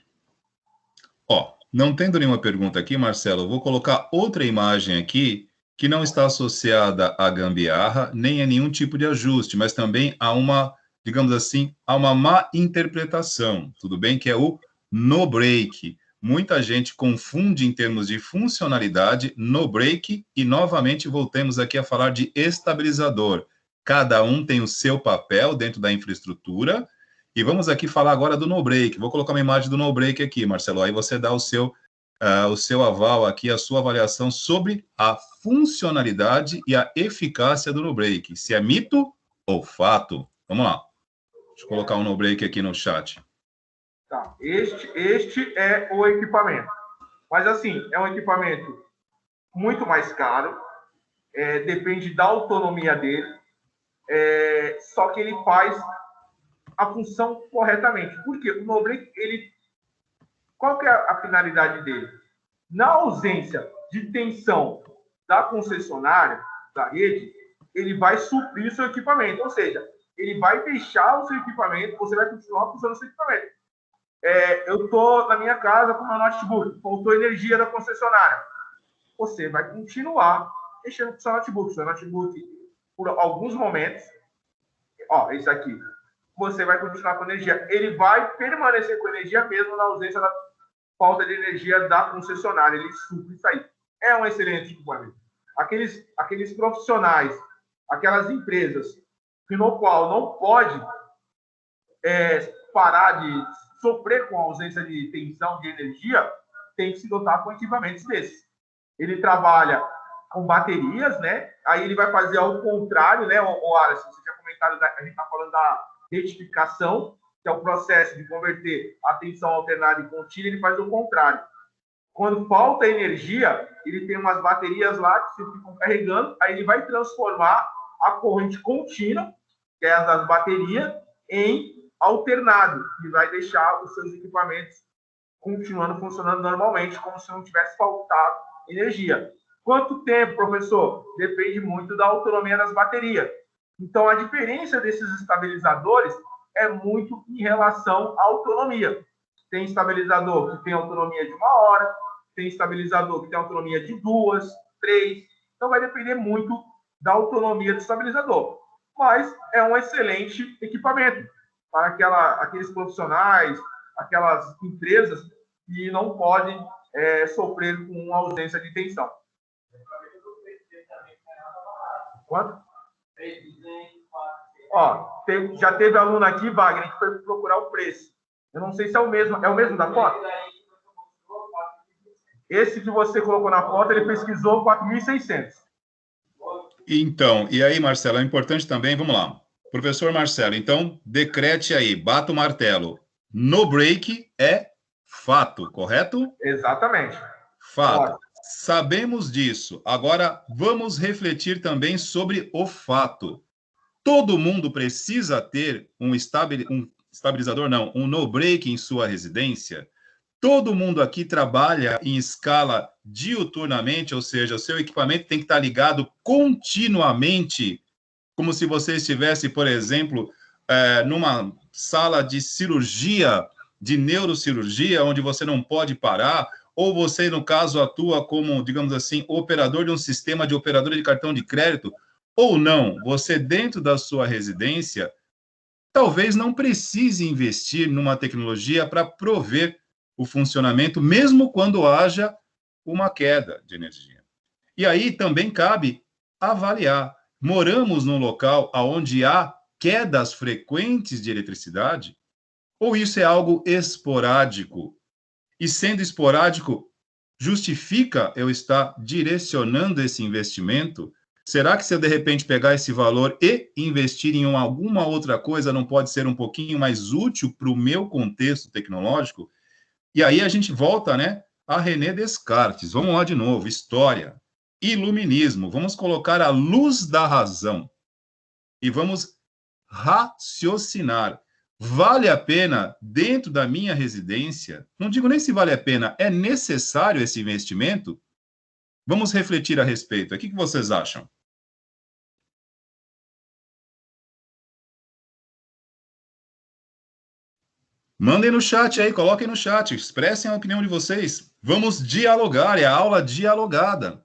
Ó, não tendo nenhuma pergunta aqui, Marcelo, eu vou colocar outra imagem aqui que não está associada à gambiarra, nem a nenhum tipo de ajuste, mas também a uma, digamos assim, a uma má interpretação, tudo bem? Que é o no break. Muita gente confunde em termos de funcionalidade no break e, novamente, voltemos aqui a falar de estabilizador. Cada um tem o seu papel dentro da infraestrutura. E vamos aqui falar agora do no-break. Vou colocar uma imagem do no-break aqui, Marcelo. Aí você dá o seu aval aqui, a sua avaliação sobre a funcionalidade e a eficácia do no-break. Se é mito ou fato. Vamos lá. Deixa eu colocar um no-break aqui no chat. Tá. Este é o equipamento. Mas, assim, é um equipamento muito mais caro. Depende da autonomia dele. Só que ele faz a função corretamente. Por quê? O no-break, qual que é a finalidade dele? Na ausência de tensão da concessionária, da rede, ele vai suprir o seu equipamento. Ou seja, ele vai deixar o seu equipamento, você vai continuar usando o seu equipamento. Eu estou na minha casa com o meu notebook, faltou energia da concessionária. Você vai continuar mexendo com o seu notebook. Seu notebook, por alguns momentos, esse aqui, você vai continuar com energia. Ele vai permanecer com energia mesmo na ausência da falta de energia da concessionária. Ele supre isso aí. É um excelente equipamento. Aqueles profissionais, aquelas empresas no qual não pode parar de sofrer com a ausência de tensão de energia, tem que se dotar com equipamentos desses. Ele trabalha com baterias, né? Aí ele vai fazer ao contrário, né? Alisson, você tinha comentado, a gente está falando da retificação, que é o processo de converter a tensão alternada em contínua, ele faz o contrário. Quando falta energia, ele tem umas baterias lá que se ficam carregando, aí ele vai transformar a corrente contínua, que é a das baterias, em alternado, e vai deixar os seus equipamentos continuando funcionando normalmente, como se não tivesse faltado energia. Quanto tempo, professor? Depende muito da autonomia das baterias. Então, a diferença desses estabilizadores é muito em relação à autonomia. Tem estabilizador que tem autonomia de 1 hora, tem estabilizador que tem autonomia de 2, 3. Então, vai depender muito da autonomia do estabilizador. Mas é um excelente equipamento para aqueles profissionais, aquelas empresas que não podem sofrer com ausência de tensão. Quanto? Já teve aluno aqui, Wagner, que foi procurar o preço. Eu não sei se é o mesmo. É o mesmo da foto? Esse que você colocou na foto, ele pesquisou 4.600. Então, e aí, Marcelo, é importante também, vamos lá. Professor Marcelo, então, decrete aí, bata o martelo. No break é fato, correto? Exatamente. Fato. Sabemos disso. Agora, vamos refletir também sobre o fato. Todo mundo precisa ter um estabilizador, não, um no-break em sua residência? Todo mundo aqui trabalha em escala diuturnamente, ou seja, o seu equipamento tem que estar ligado continuamente, como se você estivesse, por exemplo, numa sala de cirurgia, de neurocirurgia, onde você não pode parar, ou você, no caso, atua como, digamos assim, operador de um sistema de operadora de cartão de crédito, ou não, você dentro da sua residência talvez não precise investir numa tecnologia para prover o funcionamento, mesmo quando haja uma queda de energia. E aí também cabe avaliar. Moramos num local onde há quedas frequentes de eletricidade? Ou isso é algo esporádico? E sendo esporádico, justifica eu estar direcionando esse investimento? Será que se eu, de repente, pegar esse valor e investir em alguma outra coisa, não pode ser um pouquinho mais útil para o meu contexto tecnológico? E aí a gente volta, né, a René Descartes. Vamos lá de novo, história. Iluminismo. Vamos colocar a luz da razão. E vamos raciocinar. Vale a pena, dentro da minha residência, não digo nem se vale a pena, é necessário esse investimento? Vamos refletir a respeito. O que vocês acham? Mandem no chat aí, coloquem no chat, expressem a opinião de vocês. Vamos dialogar, é a aula dialogada.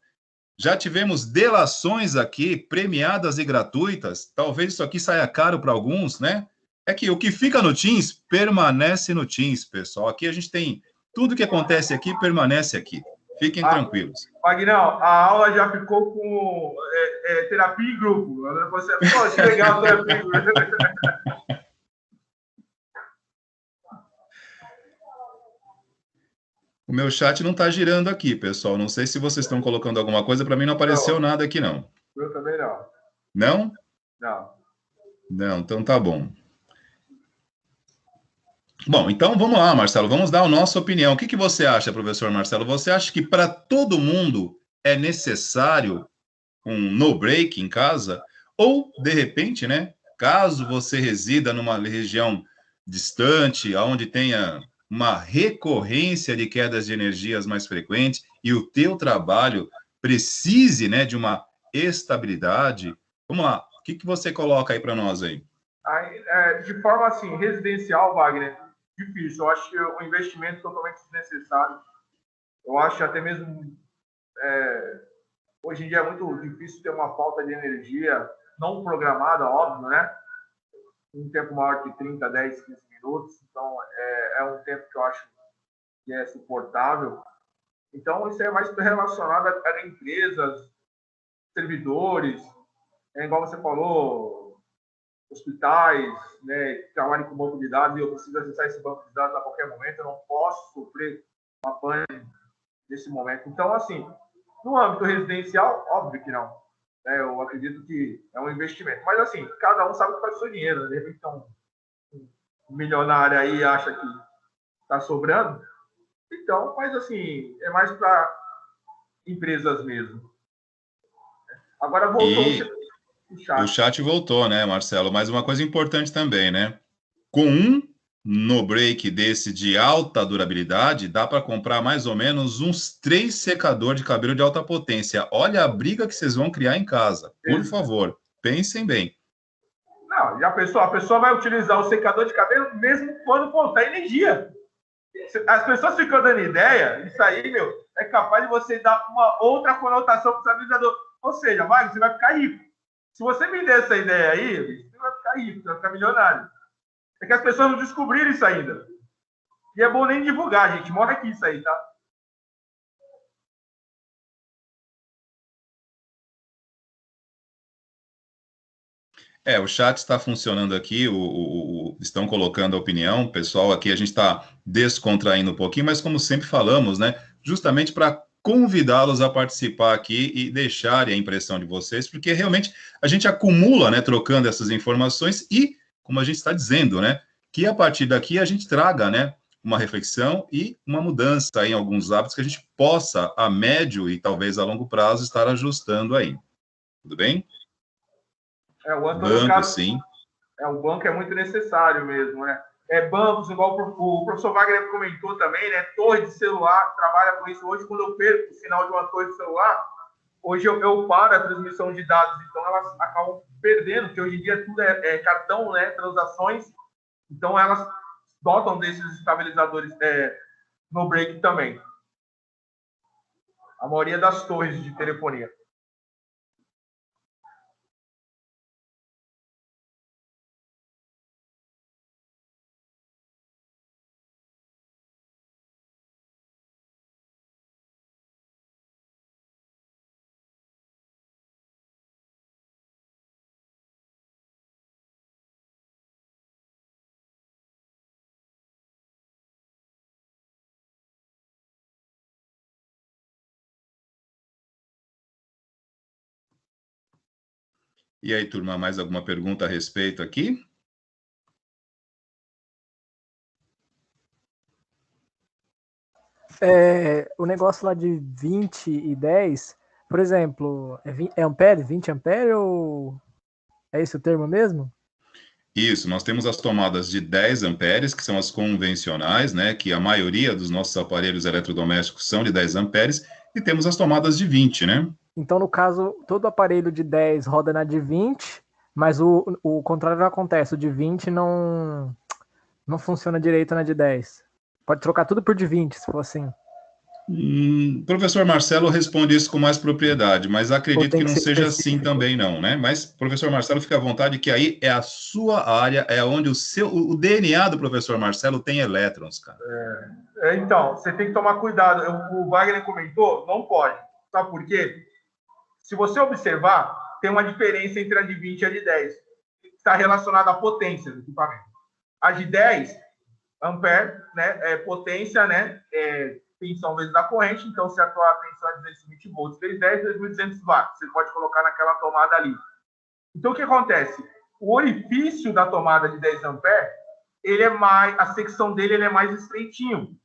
Já tivemos delações aqui, premiadas e gratuitas. Talvez isso aqui saia caro para alguns, né? É que o que fica no Teams, permanece no Teams, pessoal. Aqui a gente tem tudo que acontece aqui, permanece aqui. Fiquem tranquilos. Magnão, a aula já ficou com terapia em grupo. Você, pô, que legal terapia em grupo. O meu chat não está girando aqui, pessoal. Não sei se vocês estão colocando alguma coisa. Para mim não apareceu nada aqui, não. Eu também não. Não? Não. Não, então tá bom. Bom, então vamos lá, Marcelo. Vamos dar a nossa opinião. O que você acha, professor Marcelo? Você acha que para todo mundo é necessário um no-break em casa? Ou, de repente, né, caso você resida numa região distante, onde tenha uma recorrência de quedas de energias mais frequentes e o teu trabalho precise, né, de uma estabilidade, vamos lá, o que você coloca aí para nós aí? De forma assim, residencial, Wagner, difícil. Eu acho que o investimento é totalmente desnecessário. Eu acho até mesmo hoje em dia é muito difícil ter uma falta de energia não programada, óbvio, né? Um tempo maior que 30, 10, 15 minutos. Então, é um tempo que eu acho que é suportável. Então, isso é mais relacionado a empresas, servidores, igual você falou, hospitais, né, que trabalham com banco de dados e eu preciso acessar esse banco de dados a qualquer momento, eu não posso sofrer uma pane nesse momento. Então, assim, no âmbito residencial, óbvio que não. Eu acredito que é um investimento. Mas, assim, cada um sabe o que faz o seu dinheiro. Né? De repente, um milionário aí acha que está sobrando. Então, mas, assim, é mais para empresas mesmo. Agora voltou o chat. O chat voltou, né, Marcelo? Mas uma coisa importante também, né? Com um no-break desse de alta durabilidade, dá para comprar mais ou menos uns 3 secadores de cabelo de alta potência. Olha a briga que vocês vão criar em casa. Por favor, pensem bem. Não, já pensou? A pessoa vai utilizar o secador de cabelo mesmo quando faltar energia. As pessoas ficam dando ideia, isso aí, meu, é capaz de você dar uma outra conotação para o estabilizador. Ou seja, Wagner, você vai ficar rico. Se você me der essa ideia aí, você vai ficar rico, você vai ficar milionário. É que as pessoas não descobriram isso ainda. E é bom nem divulgar, gente. Morre aqui isso aí, tá? O chat está funcionando aqui, estão colocando a opinião, pessoal, aqui a gente está descontraindo um pouquinho, mas como sempre falamos, né, justamente para convidá-los a participar aqui e deixarem a impressão de vocês, porque realmente a gente acumula, né, trocando essas informações e, como a gente está dizendo, né, que a partir daqui a gente traga, né, uma reflexão e uma mudança em alguns hábitos que a gente possa, a médio e talvez a longo prazo, estar ajustando aí. Tudo bem? O Antônio banco, Carlos, sim. O banco é muito necessário mesmo, né? Bancos, igual o professor Wagner comentou também, né? Torre de celular, trabalha com isso. Hoje, quando eu perco o sinal de uma torre de celular, hoje eu paro a transmissão de dados, então elas acabam perdendo, porque hoje em dia tudo é cartão, né? Transações, então elas dotam desses estabilizadores no break também. A maioria das torres de telefonia. E aí, turma, mais alguma pergunta a respeito aqui? O negócio lá de 20 e 10, por exemplo, é ampere, 20 ampere ou é esse o termo mesmo? Isso, nós temos as tomadas de 10 amperes, que são as convencionais, né, que a maioria dos nossos aparelhos eletrodomésticos são de 10 amperes, e temos as tomadas de 20, né? Então, no caso, todo aparelho de 10 roda na de 20, mas o contrário não acontece, o de 20 não funciona direito na de 10. Pode trocar tudo por de 20, se for assim. Professor Marcelo responde isso com mais propriedade, mas Ou acredito tem que que não ser seja assim específico? também, não, né? Mas, professor Marcelo, fica à vontade, que aí é a sua área, é onde o DNA do professor Marcelo tem elétrons, cara. Então, você tem que tomar cuidado. O Wagner comentou, não pode. Sabe por quê? Se você observar, tem uma diferença entre a de 20 e a de 10. Está relacionada à potência do equipamento. A de 10 ampere, né, é potência, né, tensão vezes a corrente. Então, se a tua tensão é 220 volts vezes 10, 2.200 watts. Você pode colocar naquela tomada ali. Então, o que acontece? O orifício da tomada de 10 amperes, a secção dele é mais estreitinho.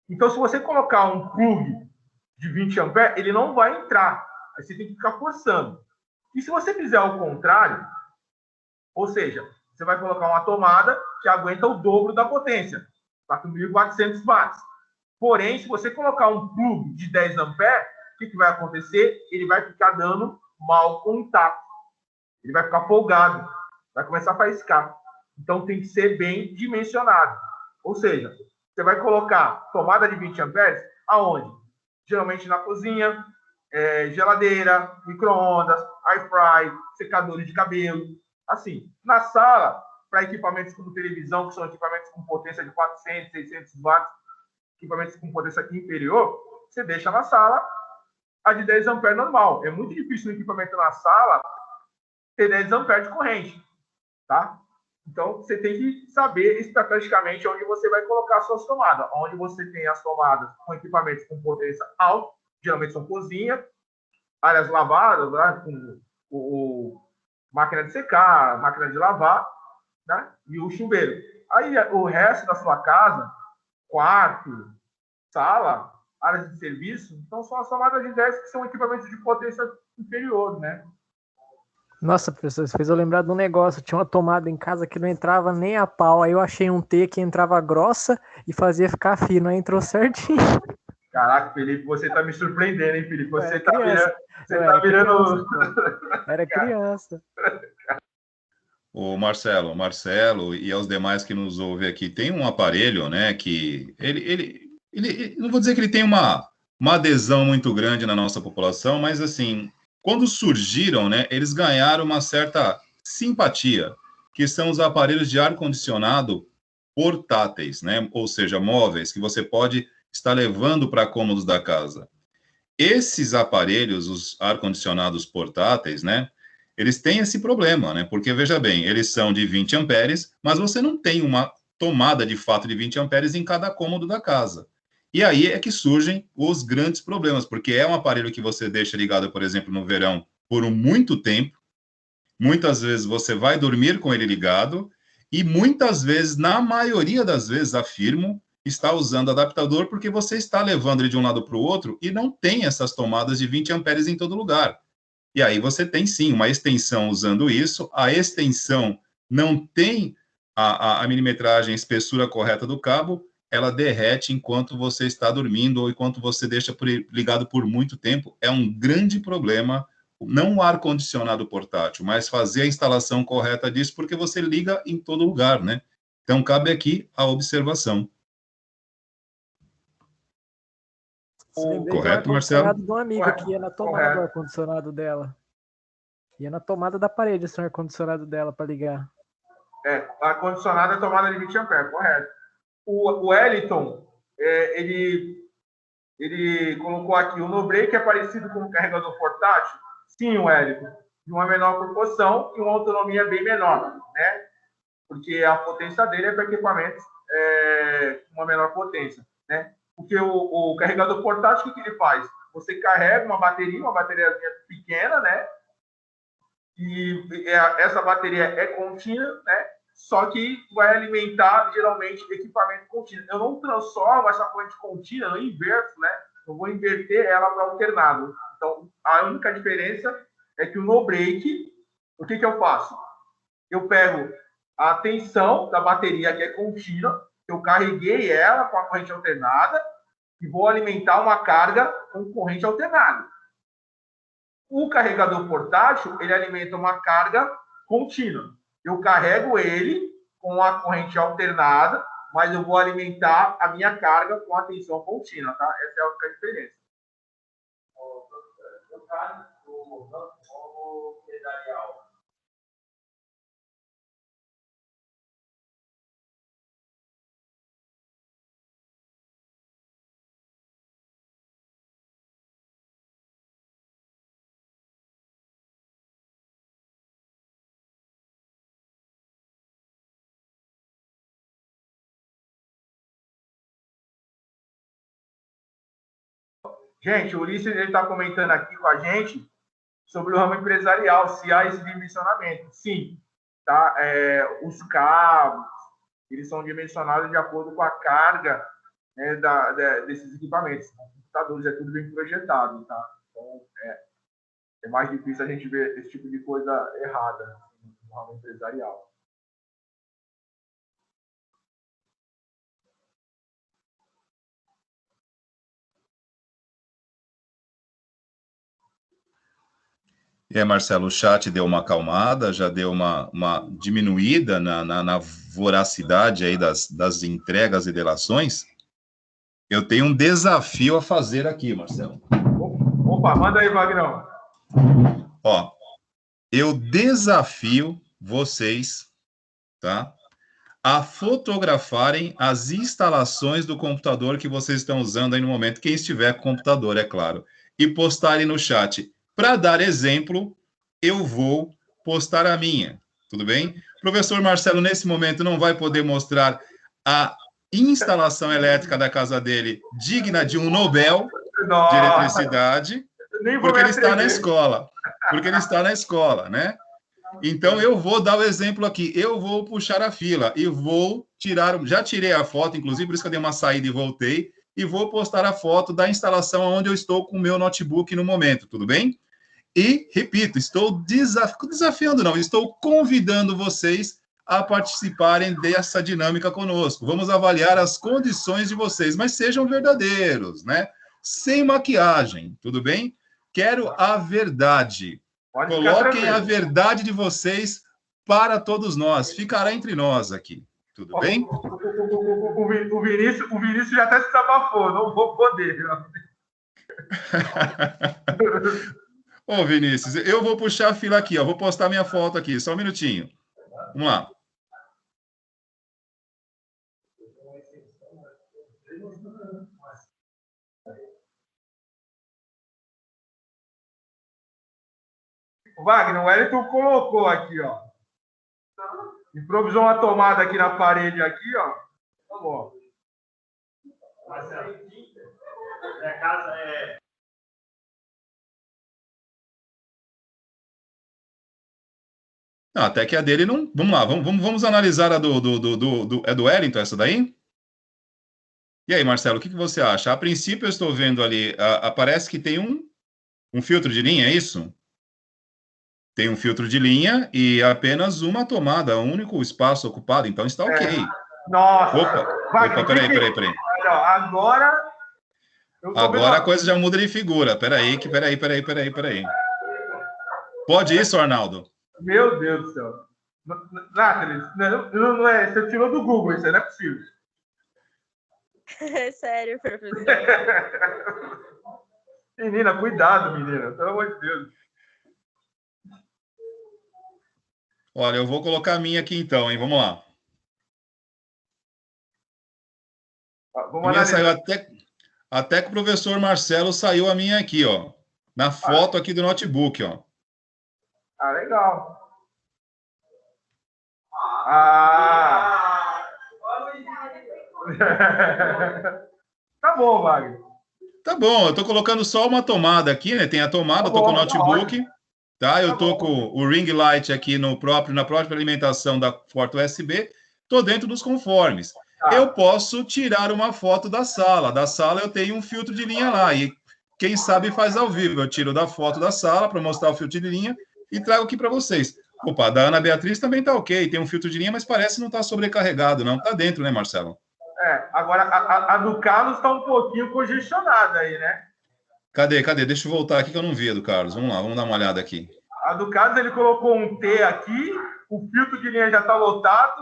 Então, se você colocar um plug de 20 amperes, ele não vai entrar. Aí você tem que ficar forçando. E se você fizer o contrário, ou seja, você vai colocar uma tomada que aguenta o dobro da potência, 4.400 watts. Porém, se você colocar um plug de 10 amperes, o que vai acontecer? Ele vai ficar dando mau contato. Ele vai ficar folgado, vai começar a faiscar. Então, tem que ser bem dimensionado. Ou seja, você vai colocar tomada de 20 amperes aonde? Geralmente na cozinha, geladeira, micro-ondas, air fry, secadores de cabelo. Assim, na sala, para equipamentos como televisão, que são equipamentos com potência de 400, 600 watts, equipamentos com potência aqui inferior, você deixa na sala a de 10 amperes normal. É muito difícil um equipamento na sala ter 10 amperes de corrente, tá? Então, você tem que saber estrategicamente onde você vai colocar as suas tomadas. Onde você tem as tomadas com equipamentos com potência alta, geralmente são cozinha, áreas lavadas, né, com máquina de secar, máquina de lavar, né, e o chuveiro. Aí, o resto da sua casa, quarto, sala, áreas de serviço, então são as tomadas de 10 que são equipamentos de potência inferior, né? Nossa, professor, você fez eu lembrar de um negócio. Tinha uma tomada em casa que não entrava nem a pau. Aí eu achei um T que entrava grossa e fazia ficar fino. Aí entrou certinho. Caraca, Felipe, você tá me surpreendendo, hein, Felipe? Você tá criança. virando. Era criança. O Marcelo e aos demais que nos ouvem aqui, tem um aparelho, né, que ele não vou dizer que ele tem uma adesão muito grande na nossa população, mas assim, quando surgiram, né, eles ganharam uma certa simpatia, que são os aparelhos de ar-condicionado portáteis, né, ou seja, móveis, que você pode estar levando para cômodos da casa. Esses aparelhos, os ar-condicionados portáteis, né, eles têm esse problema, né, porque, veja bem, eles são de 20 amperes, mas você não tem uma tomada de fato de 20 amperes em cada cômodo da casa. E aí é que surgem os grandes problemas, porque é um aparelho que você deixa ligado, por exemplo, no verão, por muito tempo. Muitas vezes você vai dormir com ele ligado, e muitas vezes, na maioria das vezes, afirmo, está usando adaptador porque você está levando ele de um lado para o outro e não tem essas tomadas de 20 amperes em todo lugar. E aí você tem sim uma extensão usando isso, a extensão não tem a milimetragem, a espessura correta do cabo, ela derrete enquanto você está dormindo ou enquanto você deixa ligado por muito tempo. É um grande problema, não o ar-condicionado portátil, mas fazer a instalação correta disso, porque você liga em todo lugar, né? Então, cabe aqui a observação. Lembrei do Correto, Marcelo? ar-condicionado de uma amiga que ia na tomada do ar-condicionado dela. Ia na tomada da parede esse ar-condicionado dela para ligar. Ar-condicionado é tomada de 20 amperes, correto. O Wellington, ele colocou aqui o no-break é parecido com o carregador portátil? Sim, Wellington. De uma menor proporção e uma autonomia bem menor, né? Porque a potência dele é para equipamentos com uma menor potência, né? Porque o carregador portátil, o que ele faz? Você carrega uma bateria pequena, né? e essa bateria é contínua, né? Só que vai alimentar, geralmente, equipamento contínuo. Eu não transformo essa corrente contínua no inverso, né? Eu vou inverter ela para alternado. Então, a única diferença é que o no break, o que eu faço? Eu pego a tensão da bateria, que é contínua, eu carreguei ela com a corrente alternada e vou alimentar uma carga com corrente alternada. O carregador portátil, ele alimenta uma carga contínua. Eu carrego ele com a corrente alternada, mas eu vou alimentar a minha carga com a tensão contínua, tá? Essa é a única diferença. No caso do ramo empresarial, Gente, o Ulisses está comentando aqui com a gente sobre o ramo empresarial, se há esse dimensionamento. Sim, tá? Os cabos, eles são dimensionados de acordo com a carga, né, desses equipamentos. Os computadores é tudo bem projetado, tá? Então, é mais difícil a gente ver esse tipo de coisa errada no ramo empresarial. E aí, Marcelo, o chat deu uma acalmada, já deu uma diminuída na voracidade aí das entregas e delações. Eu tenho um desafio a fazer aqui, Marcelo. Opa, manda aí, Vagnão. Ó, eu desafio vocês, tá, a fotografarem as instalações do computador que vocês estão usando aí no momento, quem estiver com computador, é claro, e postarem no chat. Para dar exemplo, eu vou postar a minha, tudo bem? Professor Marcelo, nesse momento, não vai poder mostrar a instalação elétrica da casa dele digna de um Nobel de eletricidade, porque ele está na escola. Porque ele está na escola, né? Então, eu vou dar o exemplo aqui. Eu vou puxar a fila e vou tirar... Já tirei a foto, inclusive, por isso que eu dei uma saída e voltei, e vou postar a foto da instalação onde eu estou com o meu notebook no momento, tudo bem? E, repito, estou desafiando, não, estou convidando vocês a participarem dessa dinâmica conosco. Vamos avaliar as condições de vocês, mas sejam verdadeiros, né? Sem maquiagem, tudo bem? Quero a verdade. Coloquem a verdade de vocês para todos nós. Ficará entre nós aqui. Tudo bem? O Vinícius já até se desabafou. Não vou poder. Ô, Vinícius, eu vou puxar a fila aqui, ó. Vou postar minha foto aqui. Só um minutinho. Vamos lá. Wagner, o Wellington colocou aqui, ó. Improvisou uma tomada aqui na parede, aqui, ó. Tá bom. Marcelo, a casa é... Não, até que a dele não... Vamos lá, vamos analisar a É do Wellington essa daí? E aí, Marcelo, o que você acha? A princípio, eu estou vendo ali, parece que tem um filtro de linha, é isso? Tem um filtro de linha e apenas uma tomada, um único espaço ocupado, então está ok. Nossa! Opa, peraí. Agora... Agora a coisa já muda de figura. Peraí. Pode isso, Arnaldo? Meu Deus do céu. Nathalie, não é, você tirou do Google, isso aí não é possível. É sério, professor. Menina, cuidado, menina. Pelo amor de Deus. Olha, eu vou colocar a minha aqui então, hein? Vamos lá. Vamos a minha saiu analisar. até que o professor Marcelo saiu a minha aqui, ó. Na foto aqui do notebook, ó. Ah, legal. Tá bom, Wagner. Tá bom, eu tô colocando só uma tomada aqui, né? Tem a tomada, eu tô com o notebook, tá? Eu tô com o ring light aqui na própria alimentação da porta USB, tô dentro dos conformes. Eu posso tirar uma foto da sala. Da sala eu tenho um filtro de linha lá, e quem sabe faz ao vivo. Eu tiro da foto da sala para mostrar o filtro de linha e trago aqui para vocês. Opa, da Ana Beatriz também tá ok, tem um filtro de linha, mas parece não tá sobrecarregado, não. Tá dentro, né, Marcelo? Agora a do Carlos está um pouquinho congestionada aí, né? Cadê? Deixa eu voltar aqui que eu não vi a do Carlos. Vamos lá, vamos dar uma olhada aqui. A do Carlos, ele colocou um T aqui, o filtro de linha já está lotado.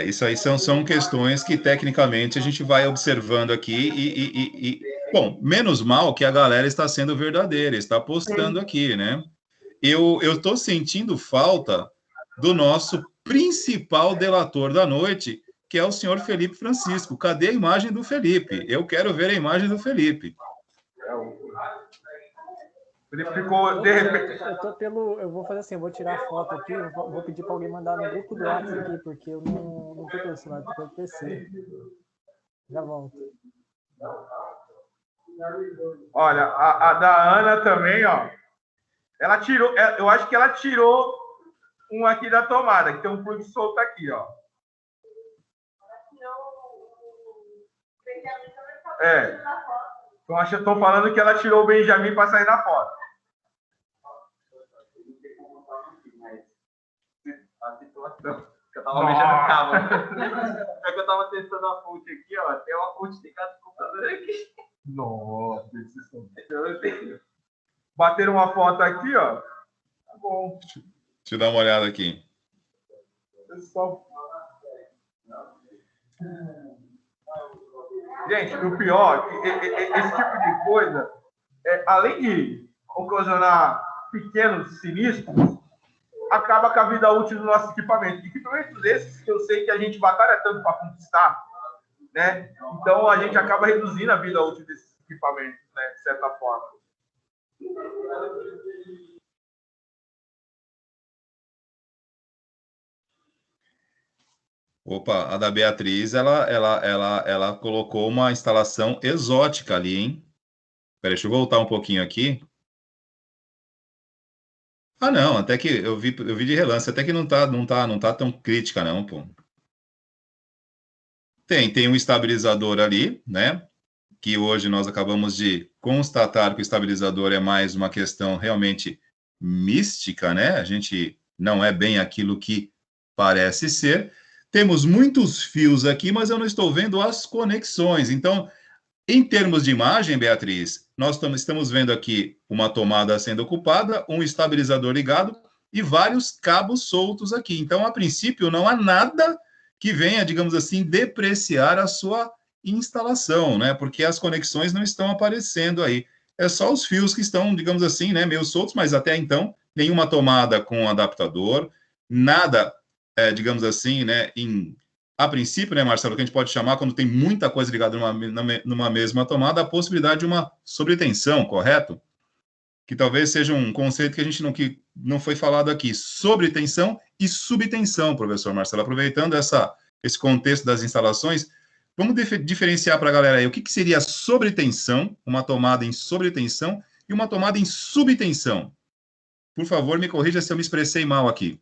Isso aí são questões que, tecnicamente, a gente vai observando aqui bom, menos mal que a galera está sendo verdadeira, está postando aqui, né? Eu estou sentindo falta do nosso principal delator da noite, que é o senhor Felipe Francisco. Cadê a imagem do Felipe? Eu quero ver a imagem do Felipe. Ele ficou, de repente... Eu vou fazer assim, eu vou tirar a foto aqui, vou pedir para alguém mandar no grupo do WhatsApp aqui, porque eu não tô pelo celular, tô pelo PC. Já volto. Olha, a da Ana também, ó. Ela tirou, eu acho que ela tirou um aqui da tomada, que tem um plug solto aqui, ó. Estão falando que ela tirou o Benjamin para sair na foto. A situação que eu tava mexendo no cabo. É que eu tava testando a fonte aqui, ó. Tem uma fonte de cada computador aqui. Nossa, bateram uma foto aqui, ó. Tá bom. Deixa eu dar uma olhada aqui. Pessoal. Gente, o pior, esse tipo de coisa, além de ocasionar pequenos sinistros, acaba com a vida útil do nosso equipamento. Equipamentos esses que eu sei que a gente batalha tanto para conquistar, né? Então a gente acaba reduzindo a vida útil desses equipamentos, né? De certa forma. Opa, a da Beatriz, ela colocou uma instalação exótica ali, hein? Peraí, deixa eu voltar um pouquinho aqui. Ah, não, até que eu vi de relance, até que não tá tão crítica, não, pô. Tem um estabilizador ali, né? Que hoje nós acabamos de constatar que o estabilizador é mais uma questão realmente mística, né? A gente não é bem aquilo que parece ser. Temos muitos fios aqui, mas eu não estou vendo as conexões. Então, em termos de imagem, Beatriz, nós estamos vendo aqui uma tomada sendo ocupada, um estabilizador ligado e vários cabos soltos aqui. Então, a princípio, não há nada que venha, digamos assim, depreciar a sua instalação, né? Porque as conexões não estão aparecendo aí. É só os fios que estão, digamos assim, né, meio soltos, mas até então, nenhuma tomada com adaptador, nada, digamos assim, né, a princípio, né, Marcelo, que a gente pode chamar, quando tem muita coisa ligada numa mesma tomada, a possibilidade de uma sobretensão, correto? Que talvez seja um conceito que a gente não foi falado aqui. Sobretensão e subtensão, professor Marcelo. Aproveitando esse contexto das instalações, vamos diferenciar para a galera aí o que seria sobretensão, uma tomada em sobretensão e uma tomada em subtensão. Por favor, me corrija se eu me expressei mal aqui.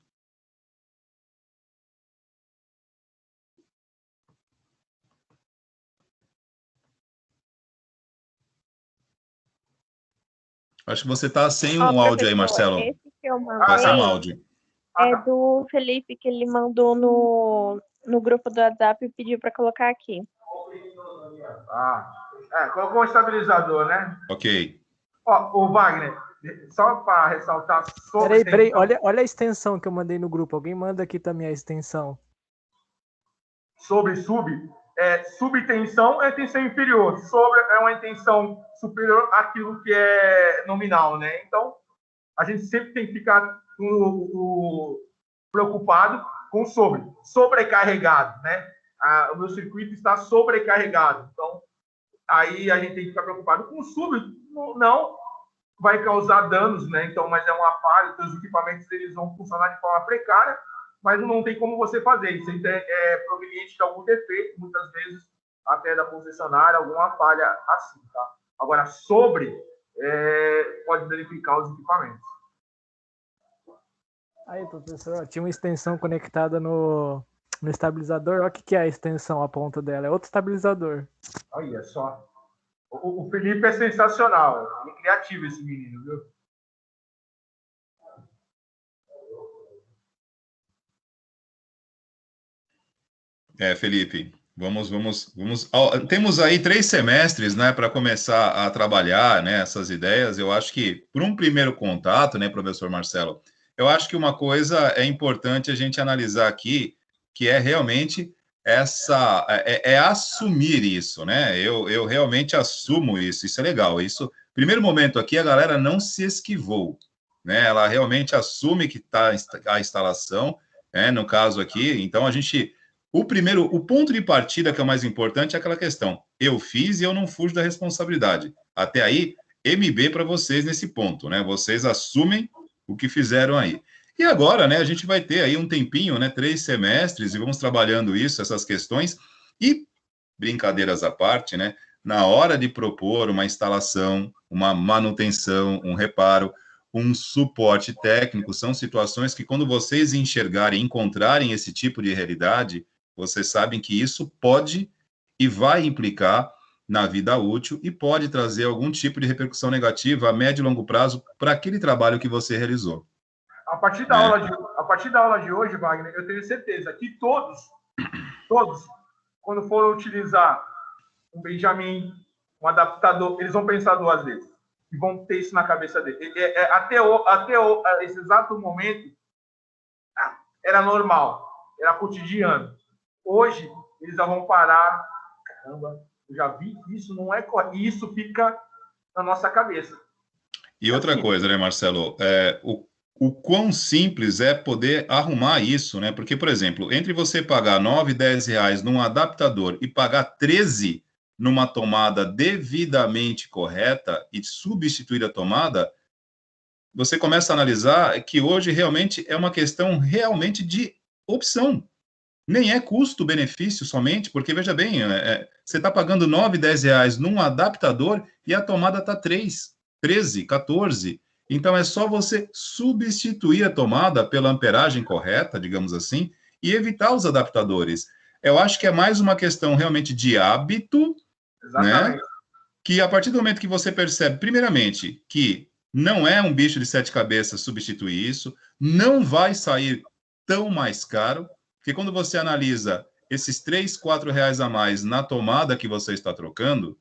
Acho que você está sem um áudio aí, Marcelo. Esse que eu Está sem um áudio. É do Felipe, que ele mandou no grupo do WhatsApp e pediu para colocar aqui. Colocou um estabilizador, né? Ok. Ó, o Wagner, só para ressaltar sobre... Peraí, olha a extensão que eu mandei no grupo. Alguém manda aqui também a extensão. Sobre subtensão é tensão inferior. Sobre é uma tensão superior àquilo que é nominal, né? Então, a gente sempre tem que ficar preocupado com sobrecarregado, né? O meu circuito está sobrecarregado. Então, aí a gente tem que ficar preocupado com o sub, não vai causar danos, né? Então, mas é uma falha, então os equipamentos eles vão funcionar de forma precária, mas não tem como você fazer. Isso é proveniente de algum defeito, muitas vezes até da concessionária, alguma falha assim, tá? Agora, pode danificar os equipamentos. Aí, professor, tinha uma extensão conectada no estabilizador. Olha o que é a extensão, a ponta dela. É outro estabilizador. Olha só. O Felipe é sensacional. É criativo esse menino, viu? Felipe, temos aí 3 semestres, né, para começar a trabalhar, né, essas ideias. Eu acho que, por um primeiro contato, né, professor Marcelo, eu acho que uma coisa é importante a gente analisar aqui, que é realmente assumir isso, né? Eu realmente assumo isso, isso é legal. Isso, primeiro momento aqui, a galera não se esquivou, né? Ela realmente assume que está a instalação, né, no caso aqui, então a gente. O ponto de partida que é o mais importante é aquela questão. Eu fiz e eu não fujo da responsabilidade. Até aí, MB para vocês nesse ponto, né? Vocês assumem o que fizeram aí. E agora, né, a gente vai ter aí um tempinho, né, 3 semestres, e vamos trabalhando isso, essas questões, e, brincadeiras à parte, né, na hora de propor uma instalação, uma manutenção, um reparo, um suporte técnico, são situações que quando vocês enxergarem, encontrarem esse tipo de realidade, vocês sabem que isso pode e vai implicar na vida útil e pode trazer algum tipo de repercussão negativa a médio e longo prazo para aquele trabalho que você realizou. A partir da aula de hoje, Wagner, eu tenho certeza que todos, quando forem utilizar um Benjamin, um adaptador, eles vão pensar 2 vezes e vão ter isso na cabeça dele. Até esse exato momento era normal, era cotidiano. Hoje, eles já vão parar. Caramba, eu já vi que isso não é correto. E isso fica na nossa cabeça. E outra coisa, né, Marcelo? O quão simples é poder arrumar isso, né? Porque, por exemplo, entre você pagar 9, 10 reais num adaptador e pagar 13 numa tomada devidamente correta e substituir a tomada, você começa a analisar que hoje realmente é uma questão realmente de opção. Nem é custo-benefício somente, porque, veja bem, você está pagando 9, 10 reais num adaptador e a tomada está 3, 13, 14. Então, é só você substituir a tomada pela amperagem correta, digamos assim, e evitar os adaptadores. Eu acho que é mais uma questão realmente de hábito, Exatamente, né? Que a partir do momento que você percebe, primeiramente, que não é um bicho de 7 cabeças substituir isso, não vai sair tão mais caro, porque quando você analisa esses 3, 4 reais a mais na tomada que você está trocando,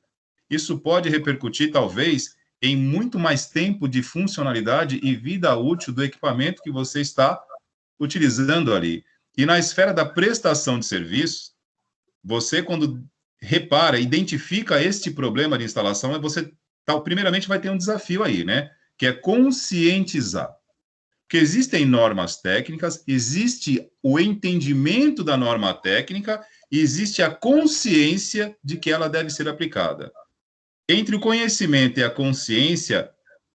isso pode repercutir, talvez, em muito mais tempo de funcionalidade e vida útil do equipamento que você está utilizando ali. E na esfera da prestação de serviços, você, quando repara, identifica este problema de instalação, você, primeiramente, vai ter um desafio aí, né? Que é conscientizar. Porque existem normas técnicas, existe o entendimento da norma técnica e existe a consciência de que ela deve ser aplicada. Entre o conhecimento e a consciência,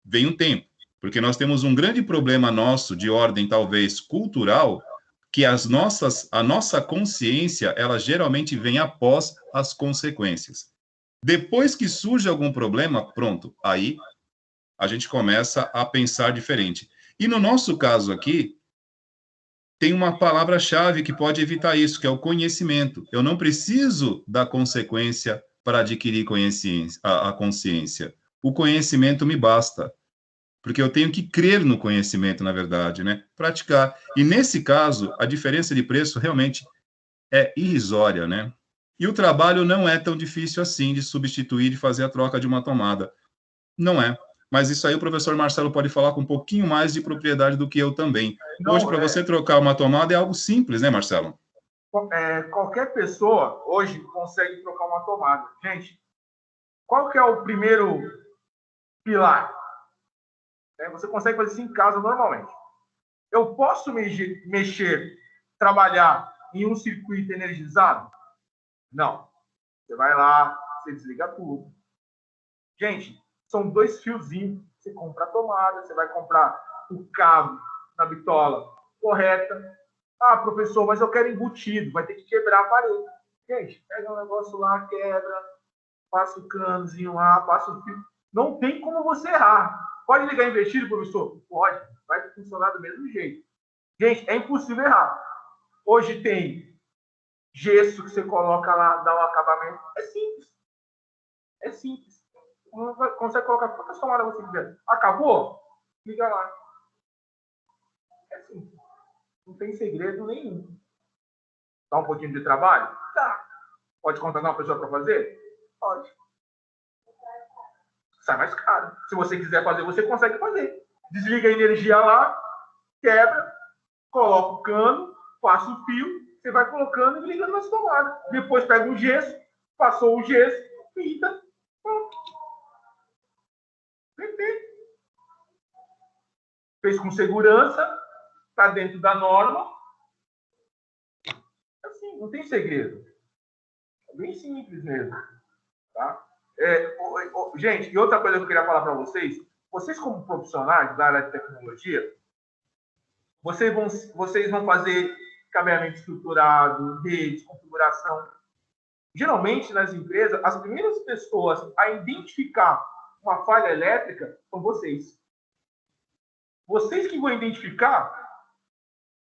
vem um tempo, porque nós temos um grande problema nosso, de ordem talvez cultural, que a nossa consciência, ela geralmente vem após as consequências. Depois que surge algum problema, pronto, aí a gente começa a pensar diferente. E no nosso caso aqui, tem uma palavra-chave que pode evitar isso, que é o conhecimento. Eu não preciso da consequência para adquirir a consciência. O conhecimento me basta. Porque eu tenho que crer no conhecimento, na verdade, né? Praticar. E nesse caso, a diferença de preço realmente é irrisória, né? E o trabalho não é tão difícil assim de substituir, de fazer a troca de uma tomada. Não é. Mas isso aí o professor Marcelo pode falar com um pouquinho mais de propriedade do que eu também. Hoje, para você trocar uma tomada é algo simples, né, Marcelo? Qualquer pessoa hoje consegue trocar uma tomada. Gente, qual que é o primeiro pilar? Você consegue fazer isso em casa normalmente. Eu posso mexer, trabalhar em um circuito energizado? Não. Você vai lá, você desliga tudo. Gente, são 2 fiozinhos. Você compra a tomada, você vai comprar o cabo na bitola correta. Ah, professor, mas eu quero embutido. Vai ter que quebrar a parede. Gente, pega um negócio lá, quebra, passa o canozinho lá, passa o fio. Não tem como você errar. Pode ligar invertido, professor? Pode. Vai funcionar do mesmo jeito. Gente, é impossível errar. Hoje tem gesso que você coloca lá, dá um acabamento. É simples. É simples. Consegue colocar quantas tomadas você quiser. Acabou? Liga lá. É simples. Não tem segredo nenhum. Dá um pouquinho de trabalho? Tá. Pode contratar uma pessoa para fazer? Pode. Sai mais caro. Se você quiser fazer, você consegue fazer. Desliga a energia lá, quebra, coloca o cano, passa o fio, você vai colocando e ligando nas tomadas. Depois pega o gesso, passou o gesso, pinta, pronto. Perfeito. Fez com segurança, está dentro da norma. Assim, não tem segredo. É bem simples mesmo. Tá? Gente, e outra coisa que eu queria falar para vocês, vocês como profissionais da área de tecnologia, vocês vão fazer cabeamento estruturado, redes, configuração. Geralmente, nas empresas, as primeiras pessoas a identificar uma falha elétrica são vocês. Vocês que vão identificar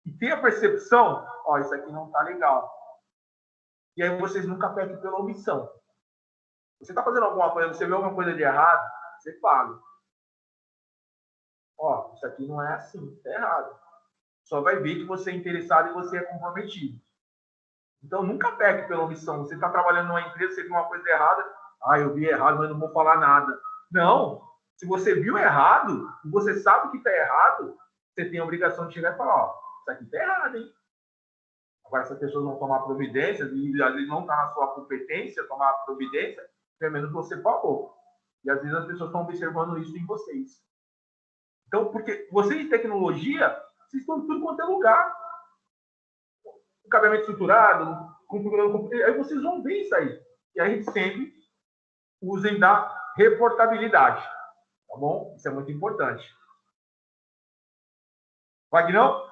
e ter a percepção, ó, isso aqui não está legal. E aí vocês nunca pecam pela omissão. Você está fazendo alguma coisa, você vê alguma coisa de errado, você fala. Ó, isso aqui não é assim, está errado. Só vai ver que você é interessado e você é comprometido. Então, nunca peque pela omissão. Você está trabalhando numa empresa, você viu uma coisa errada, eu vi errado, mas não vou falar nada. Não. Se você viu errado, e você sabe que está errado, você tem a obrigação de chegar e falar, ó, isso aqui está errado, hein? Agora, se as pessoas vão tomar providências, e às vezes não está na sua competência tomar providência, pelo menos você falou. E às vezes as pessoas estão observando isso em vocês. Então, porque vocês de tecnologia, vocês estão em tudo quanto é lugar. O cabeamento estruturado, configurando, aí vocês vão ver isso aí. E a gente sempre usem da reportabilidade. Tá bom? Isso é muito importante. Vagnão?